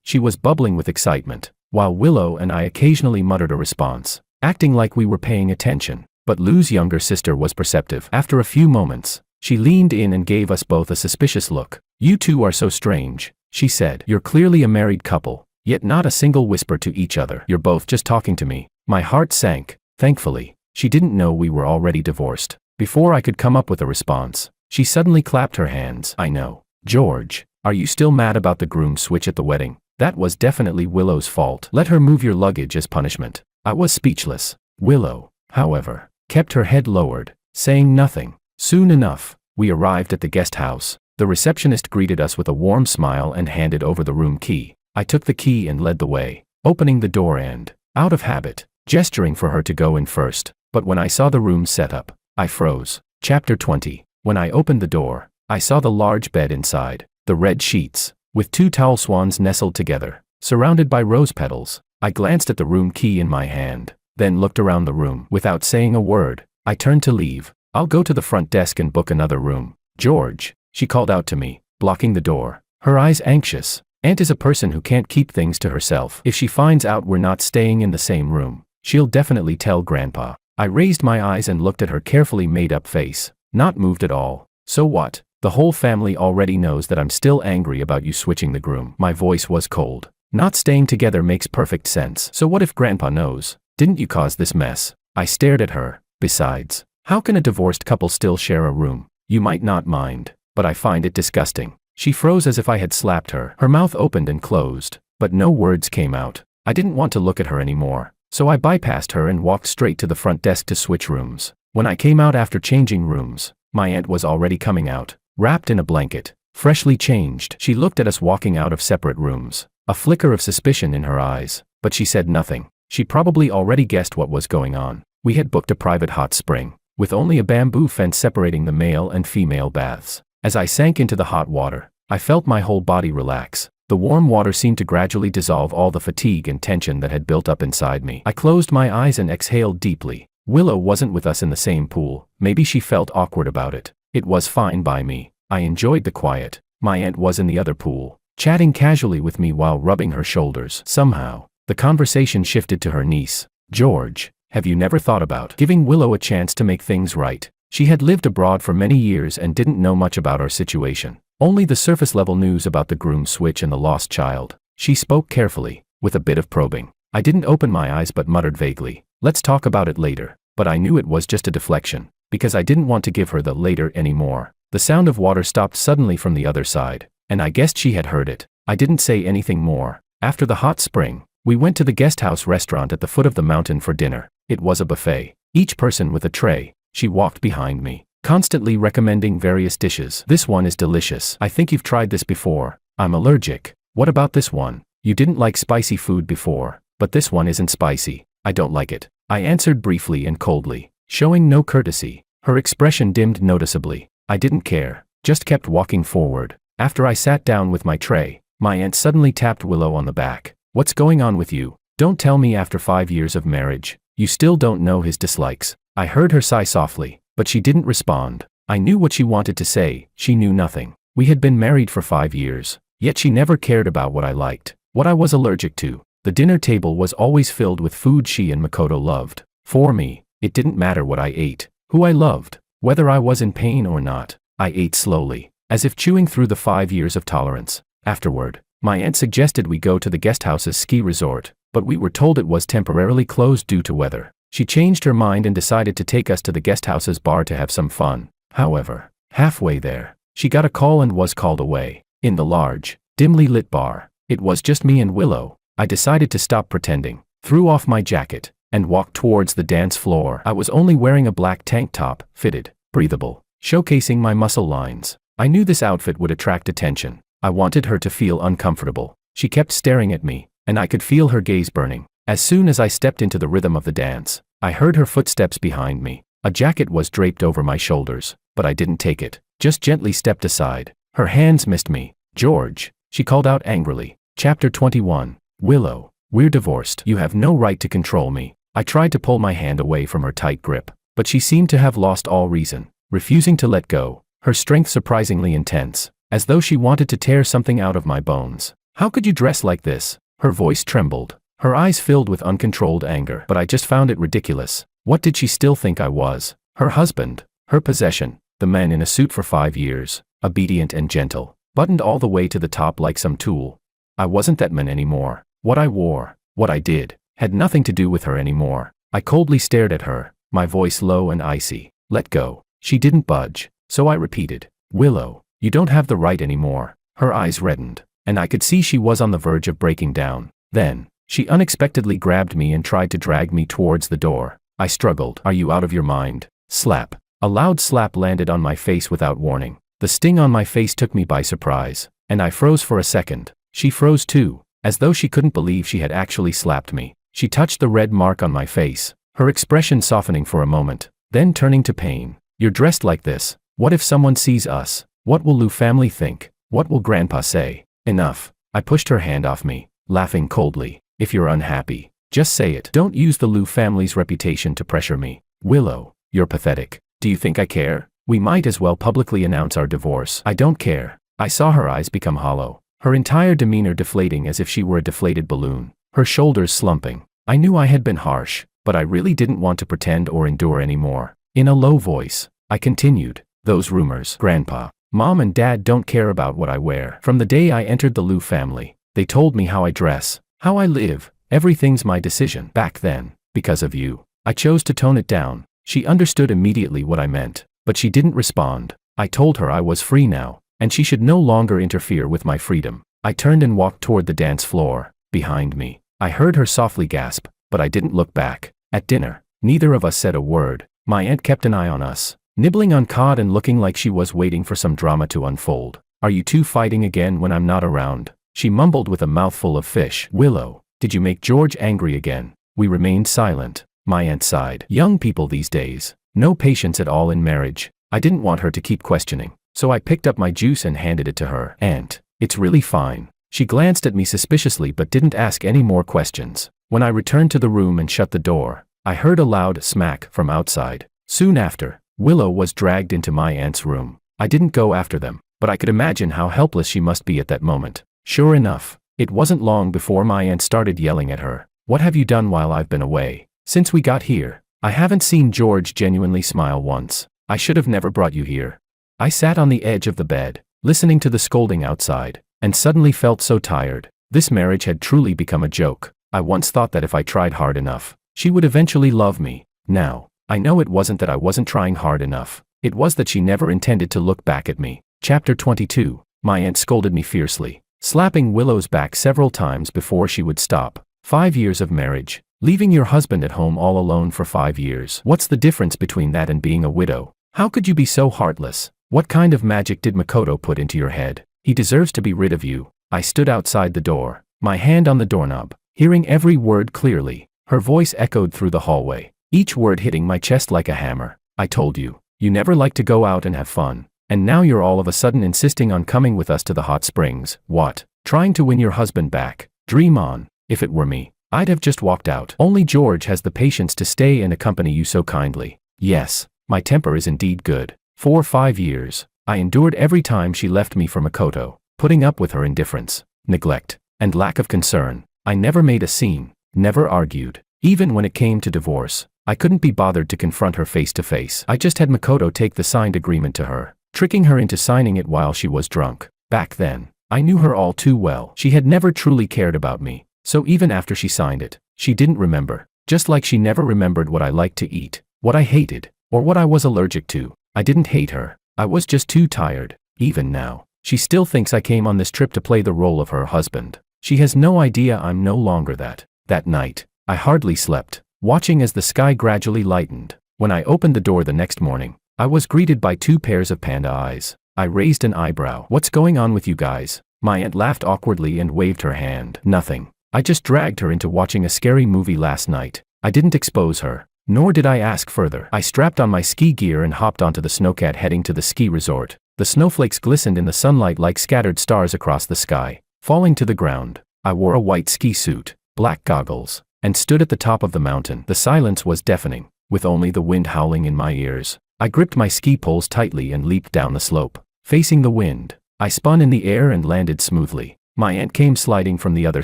She was bubbling with excitement, while Willow and I occasionally muttered a response, acting like we were paying attention. But Lou's younger sister was perceptive. After a few moments, she leaned in and gave us both a suspicious look. "You two are so strange," she said. "You're clearly a married couple, yet not a single whisper to each other. You're both just talking to me." My heart sank. Thankfully, she didn't know we were already divorced. Before I could come up with a response, she suddenly clapped her hands. "I know. George, are you still mad about the groom switch at the wedding? That was definitely Willow's fault. Let her move your luggage as punishment." I was speechless. Willow, however, kept her head lowered, saying nothing. Soon enough, we arrived at the guest house. The receptionist greeted us with a warm smile and handed over the room key. I took the key and led the way, opening the door and, out of habit, gesturing for her to go in first. But when I saw the room set up, I froze. Chapter 20. When I opened the door, I saw the large bed inside, the red sheets, with 2 towel swans nestled together, surrounded by rose petals. I glanced at the room key in my hand, then looked around the room. Without saying a word, I turned to leave. "I'll go to the front desk and book another room." "George," she called out to me, blocking the door, her eyes anxious. "Aunt is a person who can't keep things to herself. If she finds out we're not staying in the same room, she'll definitely tell Grandpa." I raised my eyes and looked at her carefully made-up face, not moved at all. "So what? The whole family already knows that I'm still angry about you switching the groom." My voice was cold. "Not staying together makes perfect sense. So what if Grandpa knows? Didn't you cause this mess?" I stared at her. "Besides, how can a divorced couple still share a room? You might not mind, but I find it disgusting." She froze as if I had slapped her. Her mouth opened and closed, but no words came out. I didn't want to look at her anymore, so I bypassed her and walked straight to the front desk to switch rooms. When I came out after changing rooms, my aunt was already coming out, wrapped in a blanket, freshly changed. She looked at us walking out of separate rooms, a flicker of suspicion in her eyes, but she said nothing. She probably already guessed what was going on. We had booked a private hot spring, with only a bamboo fence separating the male and female baths. As I sank into the hot water, I felt my whole body relax. The warm water seemed to gradually dissolve all the fatigue and tension that had built up inside me. I closed my eyes and exhaled deeply, Willow wasn't with us in the same pool. Maybe she felt awkward about it. It was fine by me. I enjoyed the quiet. My aunt was in the other pool, chatting casually with me while rubbing her shoulders. Somehow, the conversation shifted to her niece. George, have you never thought about giving Willow a chance to make things right? She had lived abroad for many years and didn't know much about our situation. Only the surface-level news about the groom switch and the lost child. She spoke carefully, with a bit of probing. I didn't open my eyes but muttered vaguely, "Let's talk about it later." But I knew it was just a deflection, because I didn't want to give her the later anymore. The sound of water stopped suddenly from the other side, and I guessed she had heard it. I didn't say anything more. After the hot spring, we went to the guesthouse restaurant at the foot of the mountain for dinner. It was a buffet, each person with a tray. She walked behind me, constantly recommending various dishes. "This one is delicious. I think you've tried this before." "I'm allergic." "What about this one?" "You didn't like spicy food before, but this one isn't spicy." "I don't like it," I answered briefly and coldly, showing no courtesy. Her expression dimmed noticeably. I didn't care, just kept walking forward. After I sat down with my tray, my aunt suddenly tapped Willow on the back. "What's going on with you? Don't tell me after 5 years of marriage, you still don't know his dislikes." I heard her sigh softly, but she didn't respond. I knew what she wanted to say. She knew nothing. We had been married for 5 years, yet she never cared about what I liked, what I was allergic to. The dinner table was always filled with food she and Makoto loved. For me, it didn't matter what I ate, who I loved, whether I was in pain or not. I ate slowly, as if chewing through the 5 years of tolerance. Afterward, my aunt suggested we go to the guesthouse's ski resort, but we were told it was temporarily closed due to weather. She changed her mind and decided to take us to the guesthouse's bar to have some fun. However, halfway there, she got a call and was called away. In the large, dimly lit bar, it was just me and Willow. I decided to stop pretending, threw off my jacket, and walked towards the dance floor. I was only wearing a black tank top, fitted, breathable, showcasing my muscle lines. I knew this outfit would attract attention. I wanted her to feel uncomfortable. She kept staring at me, and I could feel her gaze burning. As soon as I stepped into the rhythm of the dance, I heard her footsteps behind me. A jacket was draped over my shoulders, but I didn't take it, just gently stepped aside. Her hands missed me. "George," she called out angrily. Chapter 21. "Willow, we're divorced. You have no right to control me." I tried to pull my hand away from her tight grip, but she seemed to have lost all reason, refusing to let go, her strength surprisingly intense, as though she wanted to tear something out of my bones. "How could you dress like this?" Her voice trembled, her eyes filled with uncontrolled anger. But I just found it ridiculous. What did she still think I was? Her husband, her possession, the man in a suit for 5 years, obedient and gentle, buttoned all the way to the top like some tool. I wasn't that man anymore. What I wore, what I did, had nothing to do with her anymore. I coldly stared at her, my voice low and icy. "Let go." She didn't budge, so I repeated, "Willow, you don't have the right anymore." Her eyes reddened, and I could see she was on the verge of breaking down. Then, she unexpectedly grabbed me and tried to drag me towards the door. I struggled. "Are you out of your mind?" Slap. A loud slap landed on my face without warning. The sting on my face took me by surprise, and I froze for a second. She froze too, as though she couldn't believe she had actually slapped me. She touched the red mark on my face, her expression softening for a moment, then turning to pain. "You're dressed like this. What if someone sees us? What will Lou family think? What will Grandpa say?" "Enough." I pushed her hand off me, laughing coldly. "If you're unhappy, just say it. Don't use the Lou family's reputation to pressure me." "Willow, you're pathetic. Do you think I care? We might as well publicly announce our divorce." "I don't care." I saw her eyes become hollow, her entire demeanor deflating as if she were a deflated balloon, her shoulders slumping. I knew I had been harsh, but I really didn't want to pretend or endure anymore. In a low voice, I continued, "Those rumors, Grandpa, Mom and Dad don't care about what I wear. From the day I entered the Lou family, they told me how I dress, how I live, everything's my decision. Back then, because of you, I chose to tone it down." She understood immediately what I meant, but she didn't respond. I told her I was free now, and she should no longer interfere with my freedom. I turned and walked toward the dance floor. Behind me, I heard her softly gasp, but I didn't look back. At dinner, neither of us said a word. My aunt kept an eye on us, nibbling on cod and looking like she was waiting for some drama to unfold. "Are you two fighting again when I'm not around?" she mumbled with a mouthful of fish. "Willow, did you make George angry again?" We remained silent. My aunt sighed. Young people these days, no patience at all in marriage. I didn't want her to keep questioning, so I picked up my juice and handed it to her. "Aunt, it's really fine." She glanced at me suspiciously but didn't ask any more questions. When I returned to the room and shut the door, I heard a loud smack from outside. Soon after, Willow was dragged into my aunt's room. I didn't go after them, but I could imagine how helpless she must be at that moment. Sure enough, it wasn't long before my aunt started yelling at her. "What have you done while I've been away? Since we got here, I haven't seen George genuinely smile once. I should have never brought you here." I sat on the edge of the bed, listening to the scolding outside, and suddenly felt so tired. This marriage had truly become a joke. I once thought that if I tried hard enough, she would eventually love me. Now, I know it wasn't that I wasn't trying hard enough. It was that she never intended to look back at me. Chapter 22. My aunt scolded me fiercely, slapping Willow's back several times before she would stop. 5 years of marriage. Leaving your husband at home all alone for 5 years. What's the difference between that and being a widow? How could you be so heartless? What kind of magic did Makoto put into your head? He deserves to be rid of you. I stood outside the door, my hand on the doorknob, hearing every word clearly. Her voice echoed through the hallway, each word hitting my chest like a hammer. "I told you, you never like to go out and have fun. And now you're all of a sudden insisting on coming with us to the hot springs. What? Trying to win your husband back? Dream on. If it were me, I'd have just walked out. Only George has the patience to stay and accompany you so kindly." Yes, my temper is indeed good. For 5 years, I endured every time she left me for Makoto, putting up with her indifference, neglect, and lack of concern. I never made a scene, never argued. Even when it came to divorce, I couldn't be bothered to confront her face to face. I just had Makoto take the signed agreement to her, tricking her into signing it while she was drunk. Back then, I knew her all too well. She had never truly cared about me, so even after she signed it, she didn't remember. Just like she never remembered what I liked to eat, what I hated, or what I was allergic to. I didn't hate her. I was just too tired. Even now, she still thinks I came on this trip to play the role of her husband. She has no idea I'm no longer that. That night, I hardly slept, watching as the sky gradually lightened. When I opened the door the next morning, I was greeted by 2 pairs of panda eyes. I raised an eyebrow. "What's going on with you guys?" My aunt laughed awkwardly and waved her hand. "Nothing. I just dragged her into watching a scary movie last night. I didn't expose her, nor did I ask further." I strapped on my ski gear and hopped onto the snowcat heading to the ski resort. The snowflakes glistened in the sunlight like scattered stars across the sky, falling to the ground. I wore a white ski suit, black goggles, and stood at the top of the mountain. The silence was deafening, with only the wind howling in my ears. I gripped my ski poles tightly and leaped down the slope. Facing the wind, I spun in the air and landed smoothly. My aunt came sliding from the other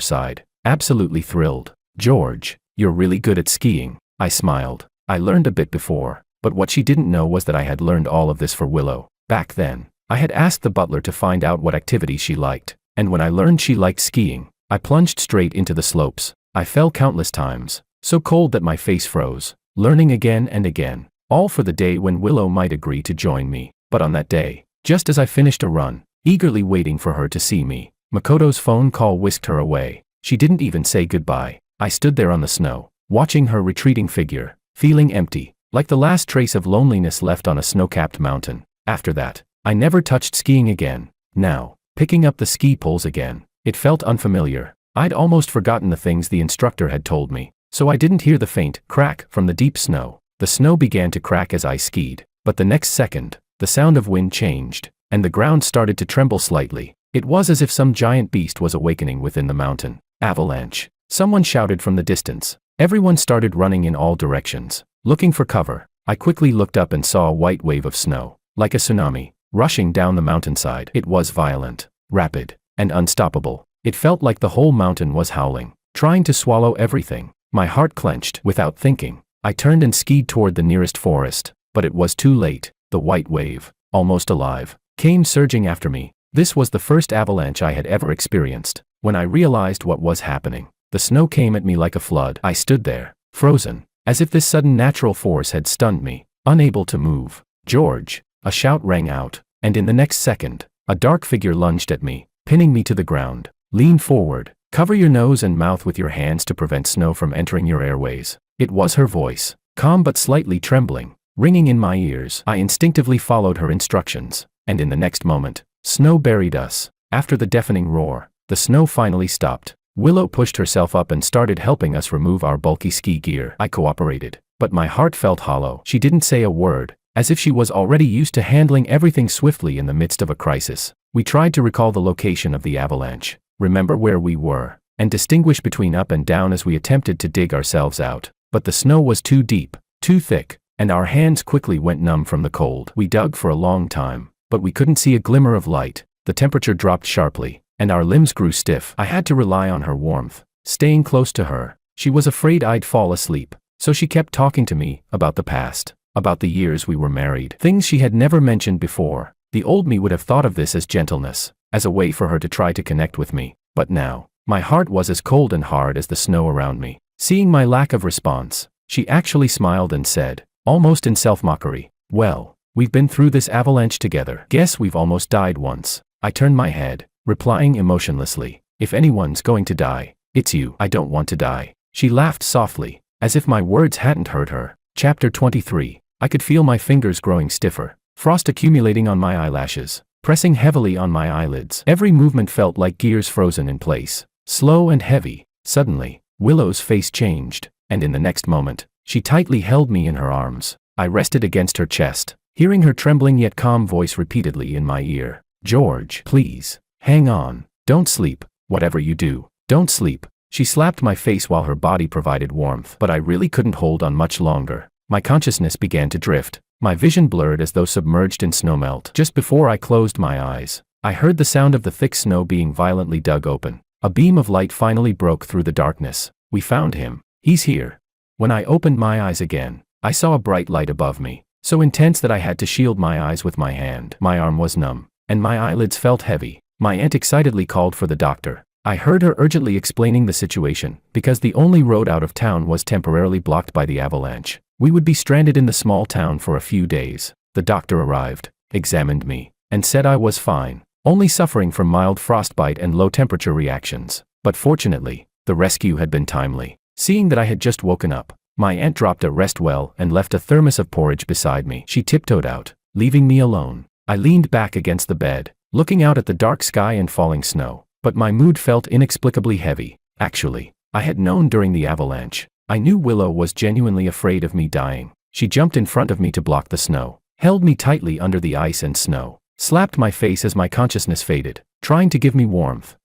side, absolutely thrilled. "George, you're really good at skiing." I smiled. I learned a bit before, but what she didn't know was that I had learned all of this for Willow. Back then, I had asked the butler to find out what activities she liked, and when I learned she liked skiing, I plunged straight into the slopes. I fell countless times, so cold that my face froze, learning again and again. All for the day when Willow might agree to join me. But on that day, just as I finished a run, eagerly waiting for her to see me, Makoto's phone call whisked her away. She didn't even say goodbye. I stood there on the snow, watching her retreating figure, feeling empty, like the last trace of loneliness left on a snow-capped mountain. After that, I never touched skiing again. Now, picking up the ski poles again, it felt unfamiliar. I'd almost forgotten the things the instructor had told me, so I didn't hear the faint crack from the deep snow. The snow began to crack as I skied, but the next second, the sound of wind changed, and the ground started to tremble slightly. It was as if some giant beast was awakening within the mountain. "Avalanche!" Someone shouted from the distance. Everyone started running in all directions, looking for cover. I quickly looked up and saw a white wave of snow, like a tsunami, rushing down the mountainside. It was violent, rapid, and unstoppable. It felt like the whole mountain was howling, trying to swallow everything. My heart clenched. Without thinking, I turned and skied toward the nearest forest, but it was too late. The white wave, almost alive, came surging after me. This was the first avalanche I had ever experienced. When I realized what was happening, the snow came at me like a flood. I stood there, frozen, as if this sudden natural force had stunned me, unable to move. "George!" A shout rang out, and in the next second, a dark figure lunged at me, pinning me to the ground. "Lean forward. Cover your nose and mouth with your hands to prevent snow from entering your airways." It was her voice, calm but slightly trembling, ringing in my ears. I instinctively followed her instructions, and in the next moment, snow buried us. After the deafening roar, the snow finally stopped. Willow pushed herself up and started helping us remove our bulky ski gear. I cooperated, but my heart felt hollow. She didn't say a word, as if she was already used to handling everything swiftly in the midst of a crisis. We tried to recall the location of the avalanche, remember where we were, and distinguish between up and down as we attempted to dig ourselves out. But the snow was too deep, too thick, and our hands quickly went numb from the cold. We dug for a long time, but we couldn't see a glimmer of light. The temperature dropped sharply, and our limbs grew stiff. I had to rely on her warmth, staying close to her. She was afraid I'd fall asleep, so she kept talking to me about the past, about the years we were married, things she had never mentioned before. The old me would have thought of this as gentleness, as a way for her to try to connect with me. But now, my heart was as cold and hard as the snow around me. Seeing my lack of response, she actually smiled and said, almost in self-mockery, "Well, we've been through this avalanche together. Guess we've almost died once." I turned my head, replying emotionlessly, "If anyone's going to die, it's you. I don't want to die." She laughed softly, as if my words hadn't hurt her. Chapter 23. I could feel my fingers growing stiffer, frost accumulating on my eyelashes, pressing heavily on my eyelids. Every movement felt like gears frozen in place, slow and heavy. Suddenly, Willow's face changed, and in the next moment, she tightly held me in her arms. I rested against her chest, hearing her trembling yet calm voice repeatedly in my ear. "George, please, hang on. Don't sleep. Whatever you do, don't sleep." She slapped my face while her body provided warmth, but I really couldn't hold on much longer. My consciousness began to drift, my vision blurred as though submerged in snowmelt. Just before I closed my eyes, I heard the sound of the thick snow being violently dug open. A beam of light finally broke through the darkness. "We found him. He's here." When I opened my eyes again, I saw a bright light above me, so intense that I had to shield my eyes with my hand. My arm was numb, and my eyelids felt heavy. My aunt excitedly called for the doctor. I heard her urgently explaining the situation, because the only road out of town was temporarily blocked by the avalanche. We would be stranded in the small town for a few days. The doctor arrived, examined me, and said I was fine, only suffering from mild frostbite and low temperature reactions. But fortunately, the rescue had been timely. Seeing that I had just woken up, my aunt dropped a rest well and left a thermos of porridge beside me. She tiptoed out, leaving me alone. I leaned back against the bed, looking out at the dark sky and falling snow, but my mood felt inexplicably heavy. Actually, I had known during the avalanche. I knew Willow was genuinely afraid of me dying. She jumped in front of me to block the snow, held me tightly under the ice and snow, slapped my face as my consciousness faded, trying to give me warmth.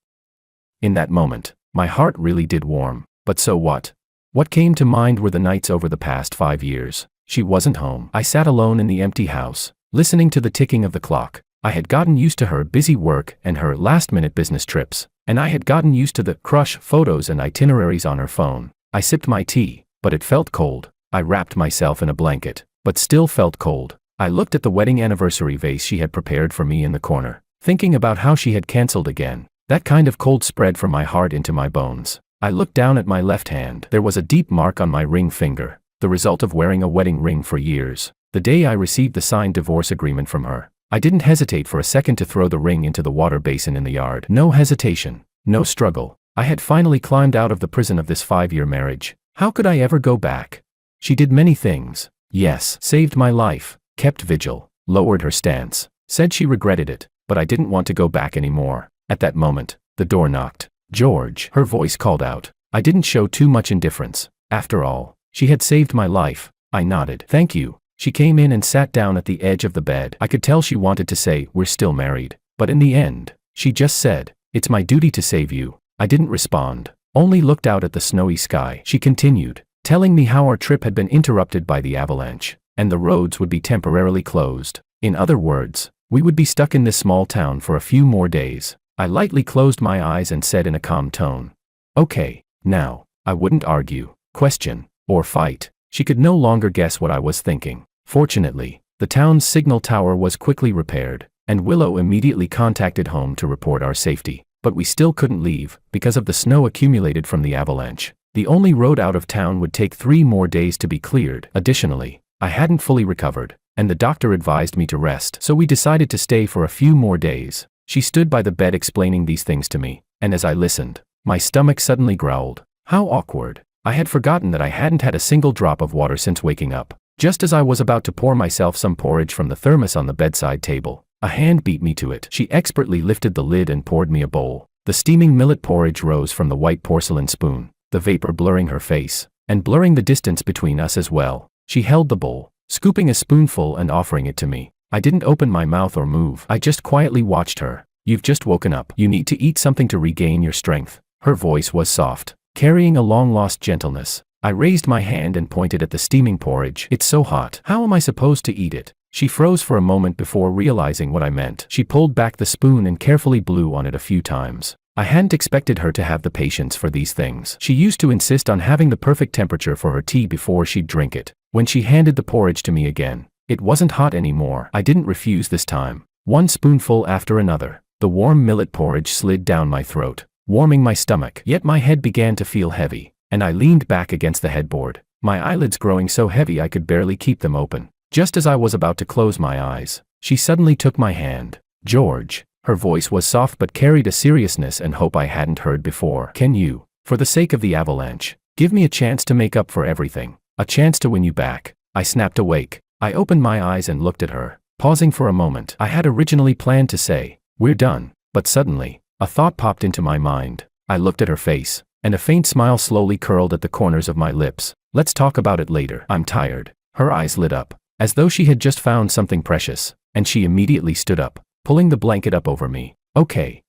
In that moment, my heart really did warm. But so what? What came to mind were the nights over the past 5 years. She wasn't home. I sat alone in the empty house, listening to the ticking of the clock. I had gotten used to her busy work and her last-minute business trips, and I had gotten used to the crush photos and itineraries on her phone. I sipped my tea, but it felt cold. I wrapped myself in a blanket, but still felt cold. I looked at the wedding anniversary vase she had prepared for me in the corner, thinking about how she had canceled again. That kind of cold spread from my heart into my bones. I looked down at my left hand. There was a deep mark on my ring finger, the result of wearing a wedding ring for years. The day I received the signed divorce agreement from her, I didn't hesitate for a second to throw the ring into the water basin in the yard. No hesitation, no struggle. I had finally climbed out of the prison of this 5-year marriage. How could I ever go back? She did many things. Yes, saved my life, kept vigil, lowered her stance, said she regretted it, but I didn't want to go back anymore. At that moment, the door knocked. "George," her voice called out. I didn't show too much indifference. After all, she had saved my life. I nodded. "Thank you." She came in and sat down at the edge of the bed. I could tell she wanted to say, "We're still married." But in the end, she just said, "It's my duty to save you." I didn't respond, only looked out at the snowy sky. She continued, telling me how our trip had been interrupted by the avalanche, and the roads would be temporarily closed. In other words, we would be stuck in this small town for a few more days. I lightly closed my eyes and said in a calm tone, "Okay, now." I wouldn't argue, question, or fight. She could no longer guess what I was thinking. Fortunately, the town's signal tower was quickly repaired, and Willow immediately contacted home to report our safety. But we still couldn't leave, because of the snow accumulated from the avalanche. The only road out of town would take 3 more days to be cleared. Additionally, I hadn't fully recovered, and the doctor advised me to rest, so we decided to stay for a few more days. She stood by the bed explaining these things to me, and as I listened, my stomach suddenly growled. How awkward. I had forgotten that I hadn't had a single drop of water since waking up. Just as I was about to pour myself some porridge from the thermos on the bedside table, a hand beat me to it. She expertly lifted the lid and poured me a bowl. The steaming millet porridge rose from the white porcelain spoon, the vapor blurring her face, and blurring the distance between us as well. She held the bowl, scooping a spoonful and offering it to me. I didn't open my mouth or move. I just quietly watched her. "You've just woken up. You need to eat something to regain your strength." Her voice was soft, carrying a long-lost gentleness. I raised my hand and pointed at the steaming porridge. It's so hot. How am I supposed to eat it? She froze for a moment before realizing what I meant. She pulled back the spoon and carefully blew on it a few times. I hadn't expected her to have the patience for these things. She used to insist on having the perfect temperature for her tea before she'd drink it. When she handed the porridge to me again, it wasn't hot anymore. I didn't refuse this time. One spoonful after another, the warm millet porridge slid down my throat, warming my stomach. Yet my head began to feel heavy, and I leaned back against the headboard, my eyelids growing so heavy I could barely keep them open. Just as I was about to close my eyes, she suddenly took my hand. "George." Her voice was soft but carried a seriousness and hope I hadn't heard before. "Can you, for the sake of the avalanche, give me a chance to make up for everything? A chance to win you back?" I snapped awake. I opened my eyes and looked at her, pausing for a moment. I had originally planned to say, "We're done," but suddenly, a thought popped into my mind. I looked at her face, and a faint smile slowly curled at the corners of my lips. "Let's talk about it later. I'm tired." Her eyes lit up, as though she had just found something precious, and she immediately stood up, pulling the blanket up over me. Okay,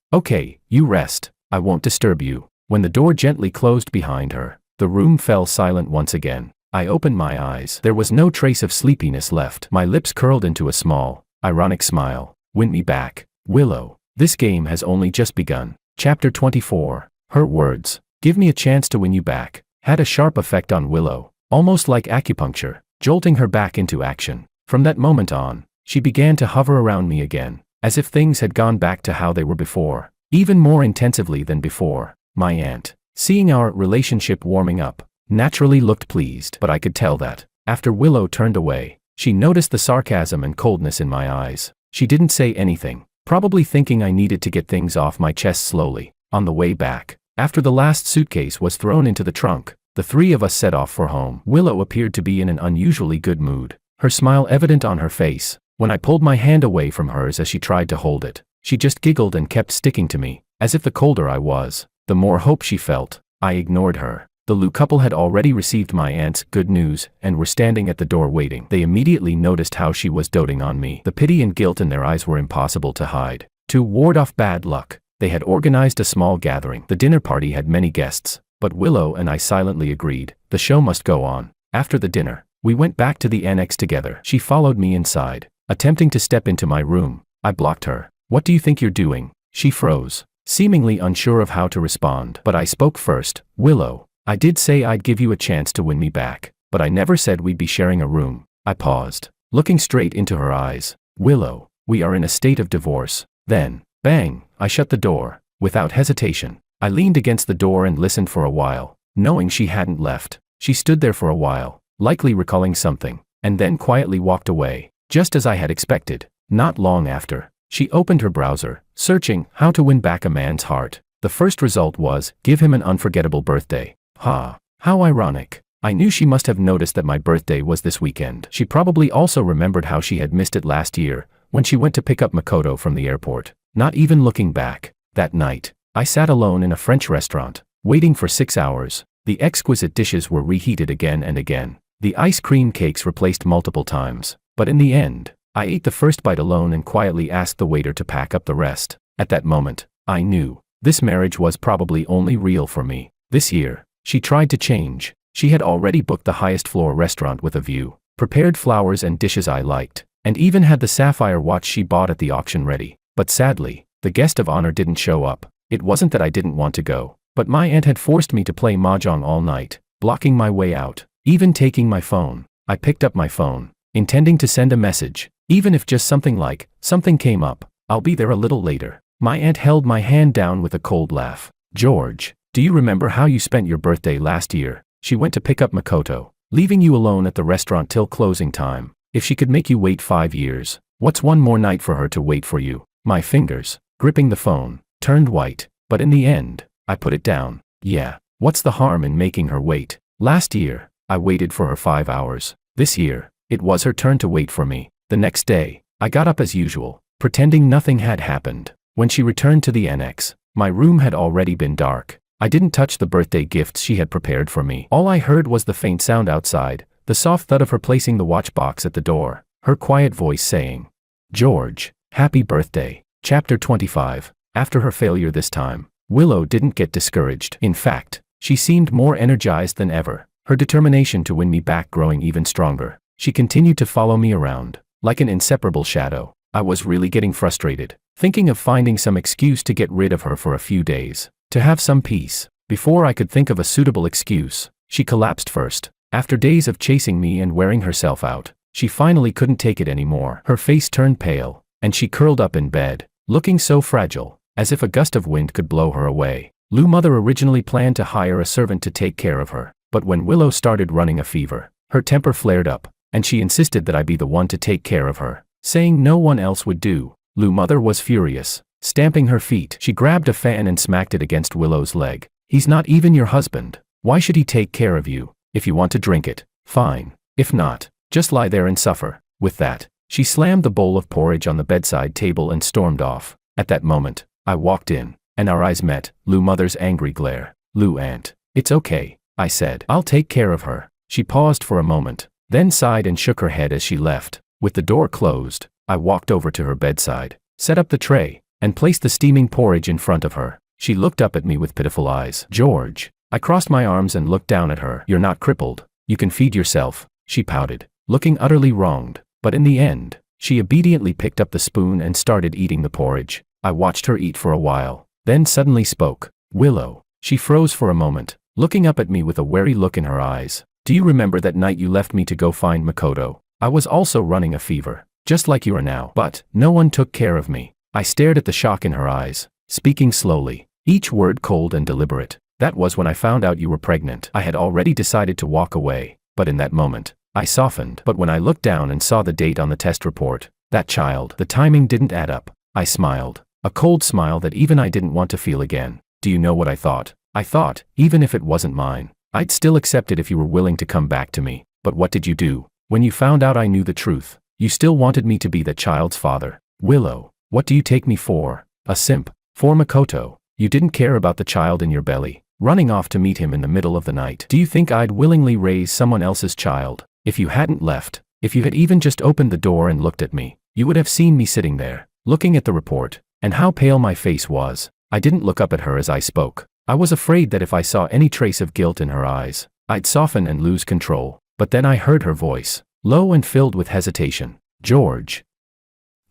you rest. I won't disturb you." When the door gently closed behind her, the room fell silent once again. I opened my eyes. There was no trace of sleepiness left. My lips curled into a small, ironic smile. "Win me back, Willow. This game has only just begun." Chapter 24. Her words, "Give me a chance to win you back," had a sharp effect on Willow, almost like acupuncture, jolting her back into action. From that moment on, she began to hover around me again, as if things had gone back to how they were before, even more intensively than before. My aunt, seeing our relationship warming up, naturally looked pleased, but I could tell that, after Willow turned away, she noticed the sarcasm and coldness in my eyes. She didn't say anything, probably thinking I needed to get things off my chest slowly. On the way back, after the last suitcase was thrown into the trunk, the three of us set off for home. Willow appeared to be in an unusually good mood, her smile evident on her face. When I pulled my hand away from hers as she tried to hold it, she just giggled and kept sticking to me, as if the colder I was, the more hope she felt. I ignored her. The Liu couple had already received my aunt's good news and were standing at the door waiting. They immediately noticed how she was doting on me. The pity and guilt in their eyes were impossible to hide. To ward off bad luck, they had organized a small gathering. The dinner party had many guests, but Willow and I silently agreed, the show must go on. After the dinner, we went back to the annex together. She followed me inside, attempting to step into my room. I blocked her. "What do you think you're doing?" She froze, seemingly unsure of how to respond. But I spoke first. "Willow, I did say I'd give you a chance to win me back, but I never said we'd be sharing a room." I paused, looking straight into her eyes. "Willow, we are in a state of divorce." Then, bang, I shut the door, without hesitation. I leaned against the door and listened for a while, knowing she hadn't left. She stood there for a while, likely recalling something, and then quietly walked away, just as I had expected. Not long after, she opened her browser, searching how to win back a man's heart. The first result was, "Give him an unforgettable birthday." How ironic. I knew she must have noticed that my birthday was this weekend. She probably also remembered how she had missed it last year, when she went to pick up Makoto from the airport. Not even looking back. That night, I sat alone in a French restaurant, waiting for 6 hours. The exquisite dishes were reheated again and again. The ice cream cakes replaced multiple times. But in the end, I ate the first bite alone and quietly asked the waiter to pack up the rest. At that moment, I knew, this marriage was probably only real for me. This year, she tried to change. She had already booked the highest floor restaurant with a view, prepared flowers and dishes I liked, and even had the sapphire watch she bought at the auction ready. But sadly, the guest of honor didn't show up. It wasn't that I didn't want to go, but my aunt had forced me to play mahjong all night, blocking my way out, even taking my phone. I picked up my phone, intending to send a message, even if just something like, "Something came up, I'll be there a little later." My aunt held my hand down with a cold laugh. "George, do you remember how you spent your birthday last year? She went to pick up Makoto, leaving you alone at the restaurant till closing time. If she could make you wait 5 years, what's one more night for her to wait for you?" My fingers, gripping the phone, turned white, but in the end, I put it down. Yeah, what's the harm in making her wait? Last year, I waited for her 5 hours. This year, it was her turn to wait for me. The next day, I got up as usual, pretending nothing had happened. When she returned to the annex, my room had already been dark. I didn't touch the birthday gifts she had prepared for me. All I heard was the faint sound outside, the soft thud of her placing the watch box at the door, her quiet voice saying, "George, happy birthday." Chapter 25. After her failure this time, Willow didn't get discouraged. In fact, she seemed more energized than ever. her determination to win me back growing even stronger. She continued to follow me around, like an inseparable shadow. I was really getting frustrated, thinking of finding some excuse to get rid of her for a few days, to have some peace. Before I could think of a suitable excuse, she collapsed first. After days of chasing me and wearing herself out, she finally couldn't take it anymore. Her face turned pale, and she curled up in bed, looking so fragile, as if a gust of wind could blow her away. Lou Mother originally planned to hire a servant to take care of her, but when Willow started running a fever, her temper flared up, and she insisted that I be the one to take care of her, saying no one else would do. Lou Mother was furious. Stamping her feet, she grabbed a fan and smacked it against Willow's leg. "He's not even your husband. Why should he take care of you? If you want to drink it, fine. If not, just lie there and suffer." With that, she slammed the bowl of porridge on the bedside table and stormed off. At that moment, I walked in, and our eyes met. Lou Mother's angry glare. "Lou Aunt, it's okay," I said. "I'll take care of her." She paused for a moment, then sighed and shook her head as she left. With the door closed, I walked over to her bedside, set up the tray, and placed the steaming porridge in front of her. She looked up at me with pitiful eyes. "George." I crossed my arms and looked down at her. "You're not crippled. You can feed yourself," she pouted, looking utterly wronged. But in the end, she obediently picked up the spoon and started eating the porridge. I watched her eat for a while, then suddenly spoke. "Willow." She froze for a moment, looking up at me with a wary look in her eyes. "Do you remember that night you left me to go find Makoto? I was also running a fever, just like you are now, but no one took care of me." I stared at the shock in her eyes, speaking slowly, each word cold and deliberate. "That was when I found out you were pregnant." I had already decided to walk away, but in that moment, I softened. But when I looked down and saw the date on the test report, that child, the timing didn't add up. I smiled, a cold smile that even I didn't want to feel again. Do you know what I thought? I thought, even if it wasn't mine, I'd still accept it if you were willing to come back to me. But what did you do? When you found out I knew the truth, you still wanted me to be that child's father. Willow, what do you take me for? A simp? For Makoto, you didn't care about the child in your belly, running off to meet him in the middle of the night. Do you think I'd willingly raise someone else's child? If you hadn't left, if you had even just opened the door and looked at me, you would have seen me sitting there, looking at the report, and how pale my face was. I didn't look up at her as I spoke. I was afraid that if I saw any trace of guilt in her eyes, I'd soften and lose control. But then I heard her voice, low and filled with hesitation. "George."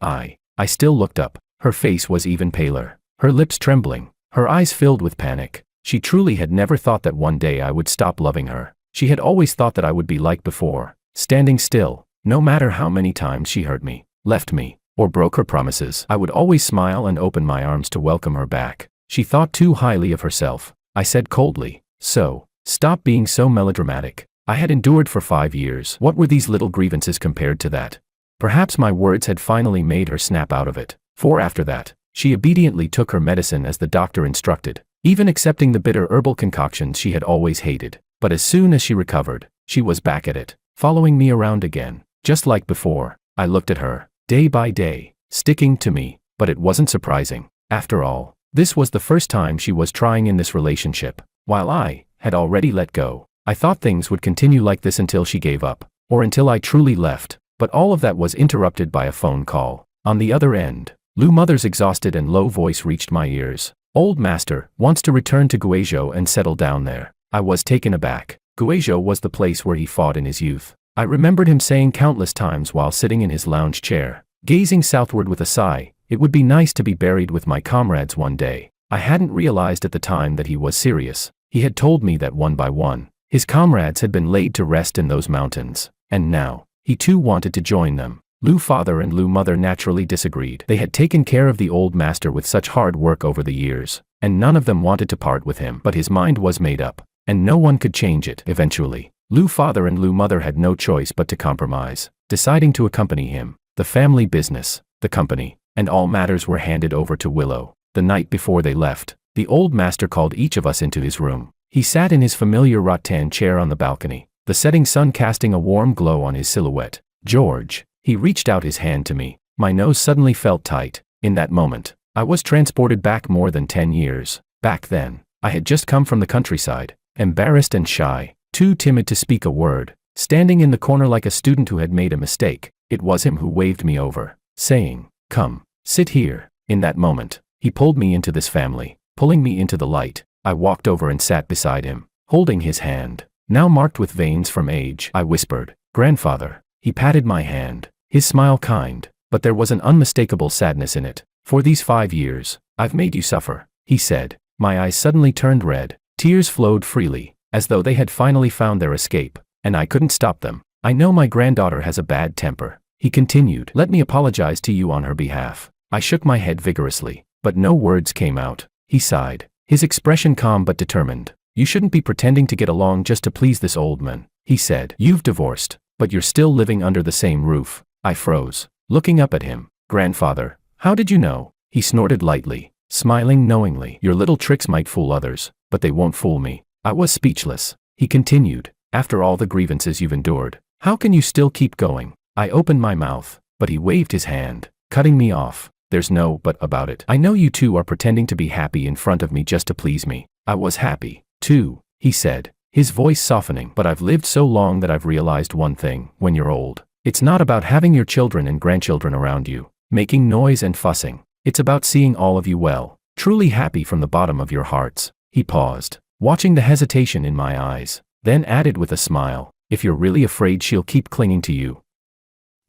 I still looked up. Her face was even paler, her lips trembling, her eyes filled with panic. She truly had never thought that one day I would stop loving her. She had always thought that I would be like before, standing still, no matter how many times she hurt me, left me, or broke her promises. I would always smile and open my arms to welcome her back. She thought too highly of herself. I said coldly, "So, stop being so melodramatic. I had endured for 5 years. What were these little grievances compared to that?" Perhaps my words had finally made her snap out of it, for after that, she obediently took her medicine as the doctor instructed, even accepting the bitter herbal concoctions she had always hated. But as soon as she recovered, she was back at it, following me around again, just like before. I looked at her, day by day, sticking to me, but it wasn't surprising. After all, this was the first time she was trying in this relationship, while I had already let go. I thought things would continue like this until she gave up, or until I truly left, but all of that was interrupted by a phone call. On the other end, Lou Mother's exhausted and low voice reached my ears. "Old Master wants to return to Guizhou and settle down there." I was taken aback. Guizhou was the place where he fought in his youth. I remembered him saying countless times while sitting in his lounge chair, gazing southward with a sigh, "It would be nice to be buried with my comrades one day." I hadn't realized at the time that he was serious. He had told me that one by one, his comrades had been laid to rest in those mountains, and now, he too wanted to join them. Lou Father and Lou Mother naturally disagreed. They had taken care of the old master with such hard work over the years, and none of them wanted to part with him. But his mind was made up, and no one could change it. Eventually, Lou Father and Lou Mother had no choice but to compromise, deciding to accompany him. The family business, the company, and all matters were handed over to Willow. The night before they left, the old master called each of us into his room. He sat in his familiar rattan chair on the balcony, the setting sun casting a warm glow on his silhouette. "George." He reached out his hand to me. My nose suddenly felt tight. In that moment, I was transported back more than 10 years. Back then, I had just come from the countryside, embarrassed and shy, too timid to speak a word, standing in the corner like a student who had made a mistake. It was him who waved me over, saying, "Come, sit here." In that moment, he pulled me into this family, pulling me into the light. I walked over and sat beside him, holding his hand. now marked with veins from age. I whispered, "Grandfather." He patted my hand, his smile kind, but there was an unmistakable sadness in it. "For these 5 years, I've made you suffer," he said. My eyes suddenly turned red. Tears flowed freely, as though they had finally found their escape, and I couldn't stop them. "I know my granddaughter has a bad temper," he continued. "Let me apologize to you on her behalf." I shook my head vigorously, but no words came out. He sighed, his expression calm but determined. "You shouldn't be pretending to get along just to please this old man," he said. "You've divorced, but you're still living under the same roof." I froze, looking up at him. "Grandfather, how did you know?" He snorted lightly, smiling knowingly. "Your little tricks might fool others, but they won't fool me." I was speechless. He continued, "After all the grievances you've endured, how can you still keep going?" I opened my mouth, but he waved his hand, cutting me off. "There's no but about it. I know you two are pretending to be happy in front of me just to please me. I was happy, too," he said, his voice softening. "But I've lived so long that I've realized one thing: when you're old, it's not about having your children and grandchildren around you, making noise and fussing. It's about seeing all of you well, truly happy from the bottom of your hearts." He paused, watching the hesitation in my eyes, then added with a smile, "If you're really afraid she'll keep clinging to you,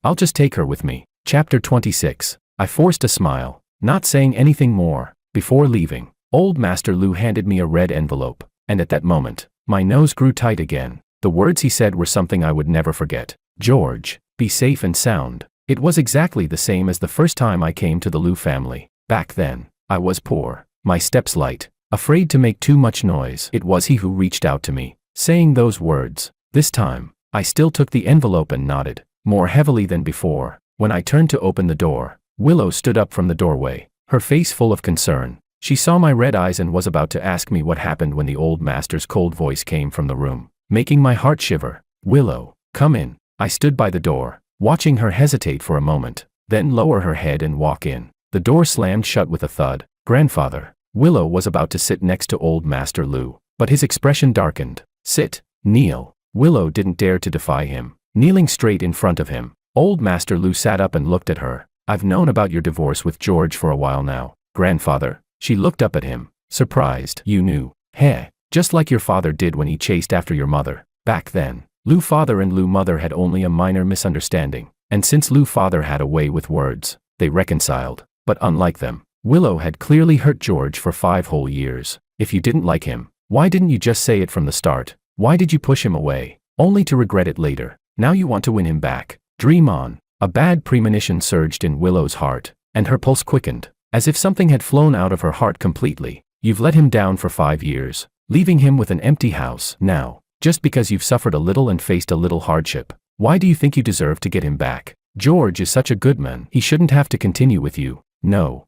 I'll just take her with me." Chapter 26. I forced a smile, not saying anything more. Before leaving, Old Master Lou handed me a red envelope, and at that moment, my nose grew tight again. The words he said were something I would never forget. "George, be safe and sound." It was exactly the same as the first time I came to the Lou family. Back then, I was poor, my steps light, afraid to make too much noise. It was he who reached out to me, saying those words. This time, I still took the envelope and nodded, more heavily than before. When I turned to open the door, Willow stood up from the doorway, her face full of concern. She saw my red eyes and was about to ask me what happened when the old master's cold voice came from the room, making my heart shiver. "Willow, come in." I stood by the door, watching her hesitate for a moment, then lower her head and walk in. The door slammed shut with a thud. "Grandfather." Willow was about to sit next to Old Master Lou, but his expression darkened. "Sit, kneel." Willow didn't dare to defy him, kneeling straight in front of him. Old Master Lou sat up and looked at her. "I've known about your divorce with George for a while now, Grandfather." She looked up at him, surprised. "You knew?" "Heh, just like your father did when he chased after your mother." Back then, Lou father and Lou mother had only a minor misunderstanding, and since Lou father had a way with words, they reconciled. But unlike them, Willow had clearly hurt George for 5 whole years. "If you didn't like him, why didn't you just say it from the start? Why did you push him away, only to regret it later? Now you want to win him back. Dream on." A bad premonition surged in Willow's heart, and her pulse quickened, as if something had flown out of her heart completely. "You've let him down for 5 years, leaving him with an empty house. Now, just because you've suffered a little and faced a little hardship, why do you think you deserve to get him back? George is such a good man. He shouldn't have to continue with you." No,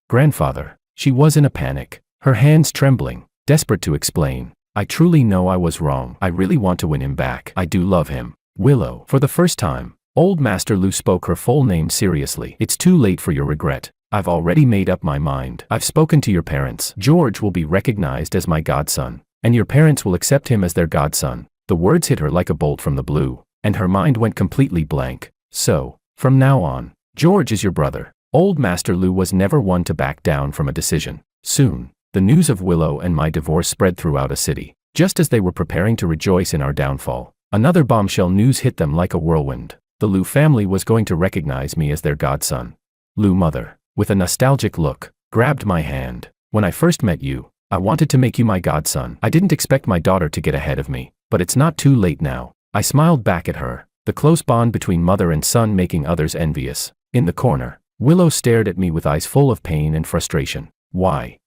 Grandfather." She was in a panic, her hands trembling, desperate to explain. "I truly know I was wrong. I really want to win him back. I do love him." "Willow." For the first time, Old Master Lou spoke her full name seriously. "It's too late for your regret. I've already made up my mind. I've spoken to your parents. George will be recognized as my godson, and your parents will accept him as their godson." The words hit her like a bolt from the blue, and her mind went completely blank. "So, from now on, George is your brother." Old Master Lou was never one to back down from a decision. Soon, the news of Willow and my divorce spread throughout a city. Just as they were preparing to rejoice in our downfall, another bombshell news hit them like a whirlwind. The Lou family was going to recognize me as their godson. Lou mother, with a nostalgic look, grabbed my hand. "When I first met you, I wanted to make you my godson. I didn't expect my daughter to get ahead of me, but it's not too late now." I smiled back at her, the close bond between mother and son making others envious. In the corner, Willow stared at me with eyes full of pain and frustration. Why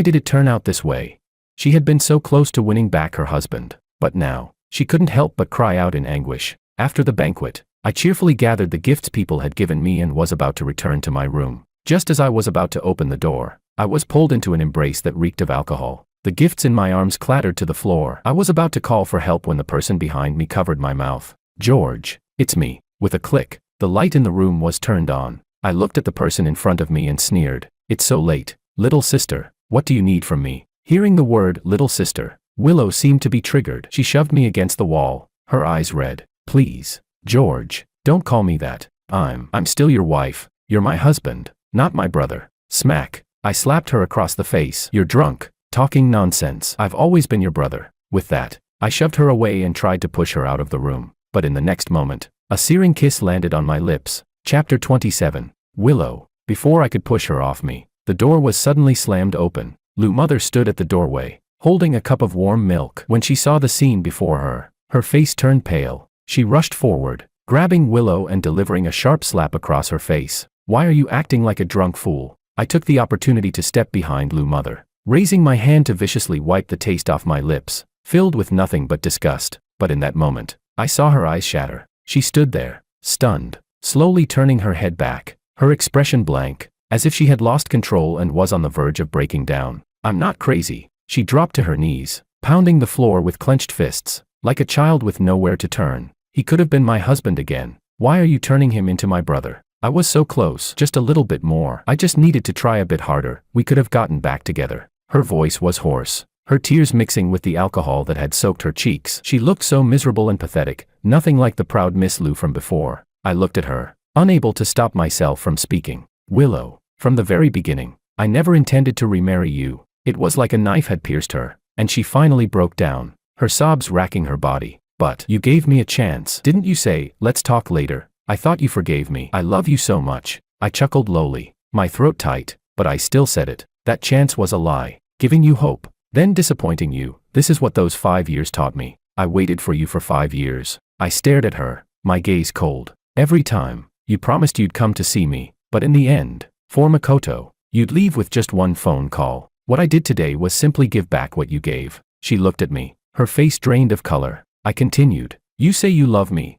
did it turn out this way? She had been so close to winning back her husband, but now, she couldn't help but cry out in anguish. After the banquet, I cheerfully gathered the gifts people had given me and was about to return to my room. Just as I was about to open the door, I was pulled into an embrace that reeked of alcohol. The gifts in my arms clattered to the floor. I was about to call for help when the person behind me covered my mouth. "George, it's me." With a click, the light in the room was turned on. I looked at the person in front of me and sneered. "It's so late. Little sister, what do you need from me?" Hearing the word little sister, Willow seemed to be triggered. She shoved me against the wall, her eyes red. "Please, George, don't call me that. I'm still your wife. You're my husband, not my brother." Smack. I slapped her across the face. "You're drunk, talking nonsense. I've always been your brother." With that, I shoved her away and tried to push her out of the room, but in the next moment, a searing kiss landed on my lips. Chapter 27. Willow. Before I could push her off me, the door was suddenly slammed open. Lou Mother stood at the doorway, holding a cup of warm milk. When she saw the scene before her, her face turned pale. She rushed forward, grabbing Willow and delivering a sharp slap across her face. "Why are you acting like a drunk fool?" I took the opportunity to step behind Lou Mother, raising my hand to viciously wipe the taste off my lips, filled with nothing but disgust. But in that moment, I saw her eyes shatter. She stood there, stunned, slowly turning her head back, her expression blank, as if she had lost control and was on the verge of breaking down. "I'm not crazy." She dropped to her knees, pounding the floor with clenched fists, like a child with nowhere to turn. "He could have been my husband again. Why are you turning him into my brother? I was so close, just a little bit more. I just needed to try a bit harder. We could have gotten back together." Her voice was hoarse, her tears mixing with the alcohol that had soaked her cheeks. She looked so miserable and pathetic, nothing like the proud Miss Lou from before. I looked at her, unable to stop myself from speaking. "Willow, from the very beginning, I never intended to remarry you." It was like a knife had pierced her, and she finally broke down, her sobs racking her body. "But you gave me a chance. Didn't you say, 'Let's talk later'? I thought you forgave me. I love you so much." I chuckled lowly, my throat tight, but I still said it. "That chance was a lie. Giving you hope, then disappointing you. This is what those 5 years taught me. I waited for you for 5 years." I stared at her, my gaze cold. "Every time, you promised you'd come to see me, but in the end, for Makoto, you'd leave with just one phone call. What I did today was simply give back what you gave." She looked at me, her face drained of color. I continued, "You say you love me.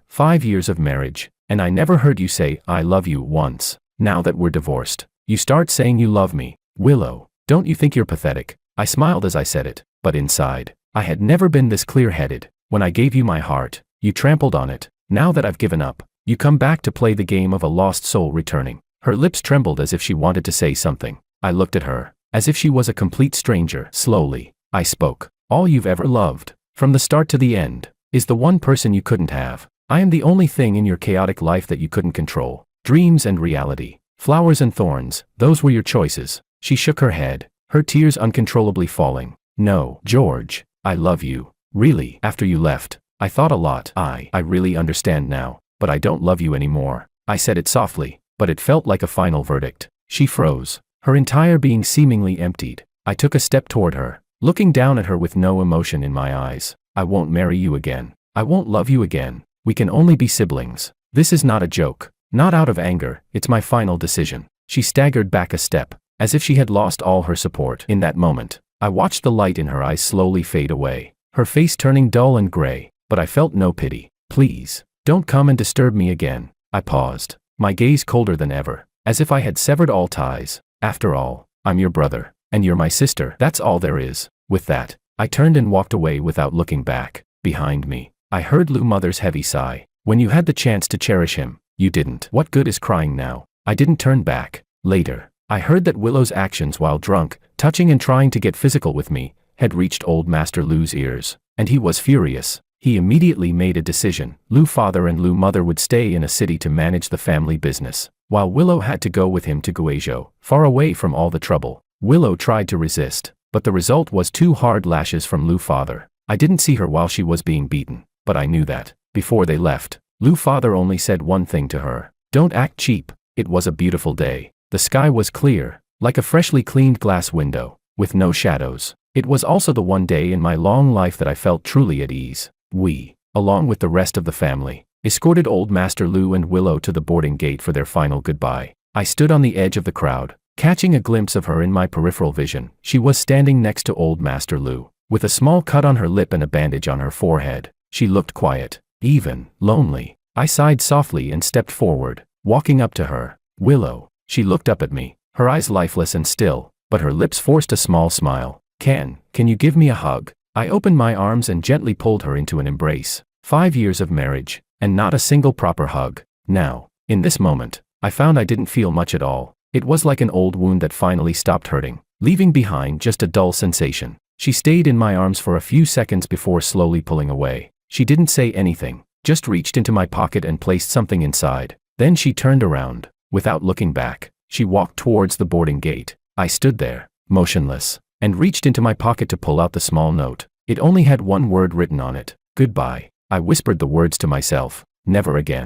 5 years of marriage, and I never heard you say, 'I love you' once. Now that we're divorced, you start saying you love me. Willow, don't you think you're pathetic?" I smiled as I said it, but inside, I had never been this clear-headed. "When I gave you my heart, you trampled on it. Now that I've given up, you come back to play the game of a lost soul returning." Her lips trembled as if she wanted to say something. I looked at her, as if she was a complete stranger. Slowly, I spoke. "All you've ever loved, from the start to the end, is the one person you couldn't have. I am the only thing in your chaotic life that you couldn't control. Dreams and reality, flowers and thorns, those were your choices." She shook her head, her tears uncontrollably falling. "No, George, I love you. Really, after you left, I thought a lot. I really understand now, but I don't love you anymore." I said it softly, but it felt like a final verdict. She froze, her entire being seemingly emptied. I took a step toward her, looking down at her with no emotion in my eyes. "I won't marry you again. I won't love you again. We can only be siblings. This is not a joke, not out of anger, it's my final decision." She staggered back a step, as if she had lost all her support. In that moment, I watched the light in her eyes slowly fade away, her face turning dull and gray, but I felt no pity. "Please, don't come and disturb me again." I paused, my gaze colder than ever, as if I had severed all ties. "After all, I'm your brother, and you're my sister. That's all there is." With that, I turned and walked away without looking back. Behind me, I heard Lou Mother's heavy sigh. "When you had the chance to cherish him, you didn't. What good is crying now?" I didn't turn back. Later, I heard that Willow's actions while drunk, touching and trying to get physical with me, had reached old Master Lou's ears, and he was furious. He immediately made a decision. Lou Father and Lou Mother would stay in a city to manage the family business, while Willow had to go with him to Guizhou, far away from all the trouble. Willow tried to resist, but the result was 2 hard lashes from Lou Father. I didn't see her while she was being beaten, but I knew that, before they left, Lou Father only said one thing to her: "Don't act cheap." It was a beautiful day. The sky was clear, like a freshly cleaned glass window, with no shadows. It was also the one day in my long life that I felt truly at ease. We, along with the rest of the family, escorted old Master Lou and Willow to the boarding gate for their final goodbye. I stood on the edge of the crowd, catching a glimpse of her in my peripheral vision. She was standing next to old Master Lou, with a small cut on her lip and a bandage on her forehead. She looked quiet, even lonely. I sighed softly and stepped forward, walking up to her. "Willow." She looked up at me, her eyes lifeless and still, but her lips forced a small smile. Can you give me a hug?" I opened my arms and gently pulled her into an embrace. 5 years of marriage, and not a single proper hug. Now, in this moment, I found I didn't feel much at all. It was like an old wound that finally stopped hurting, leaving behind just a dull sensation. She stayed in my arms for a few seconds before slowly pulling away. She didn't say anything, just reached into my pocket and placed something inside. Then she turned around. Without looking back, she walked towards the boarding gate. I stood there, motionless, and reached into my pocket to pull out the small note. It only had one word written on it: goodbye. I whispered the words to myself, never again.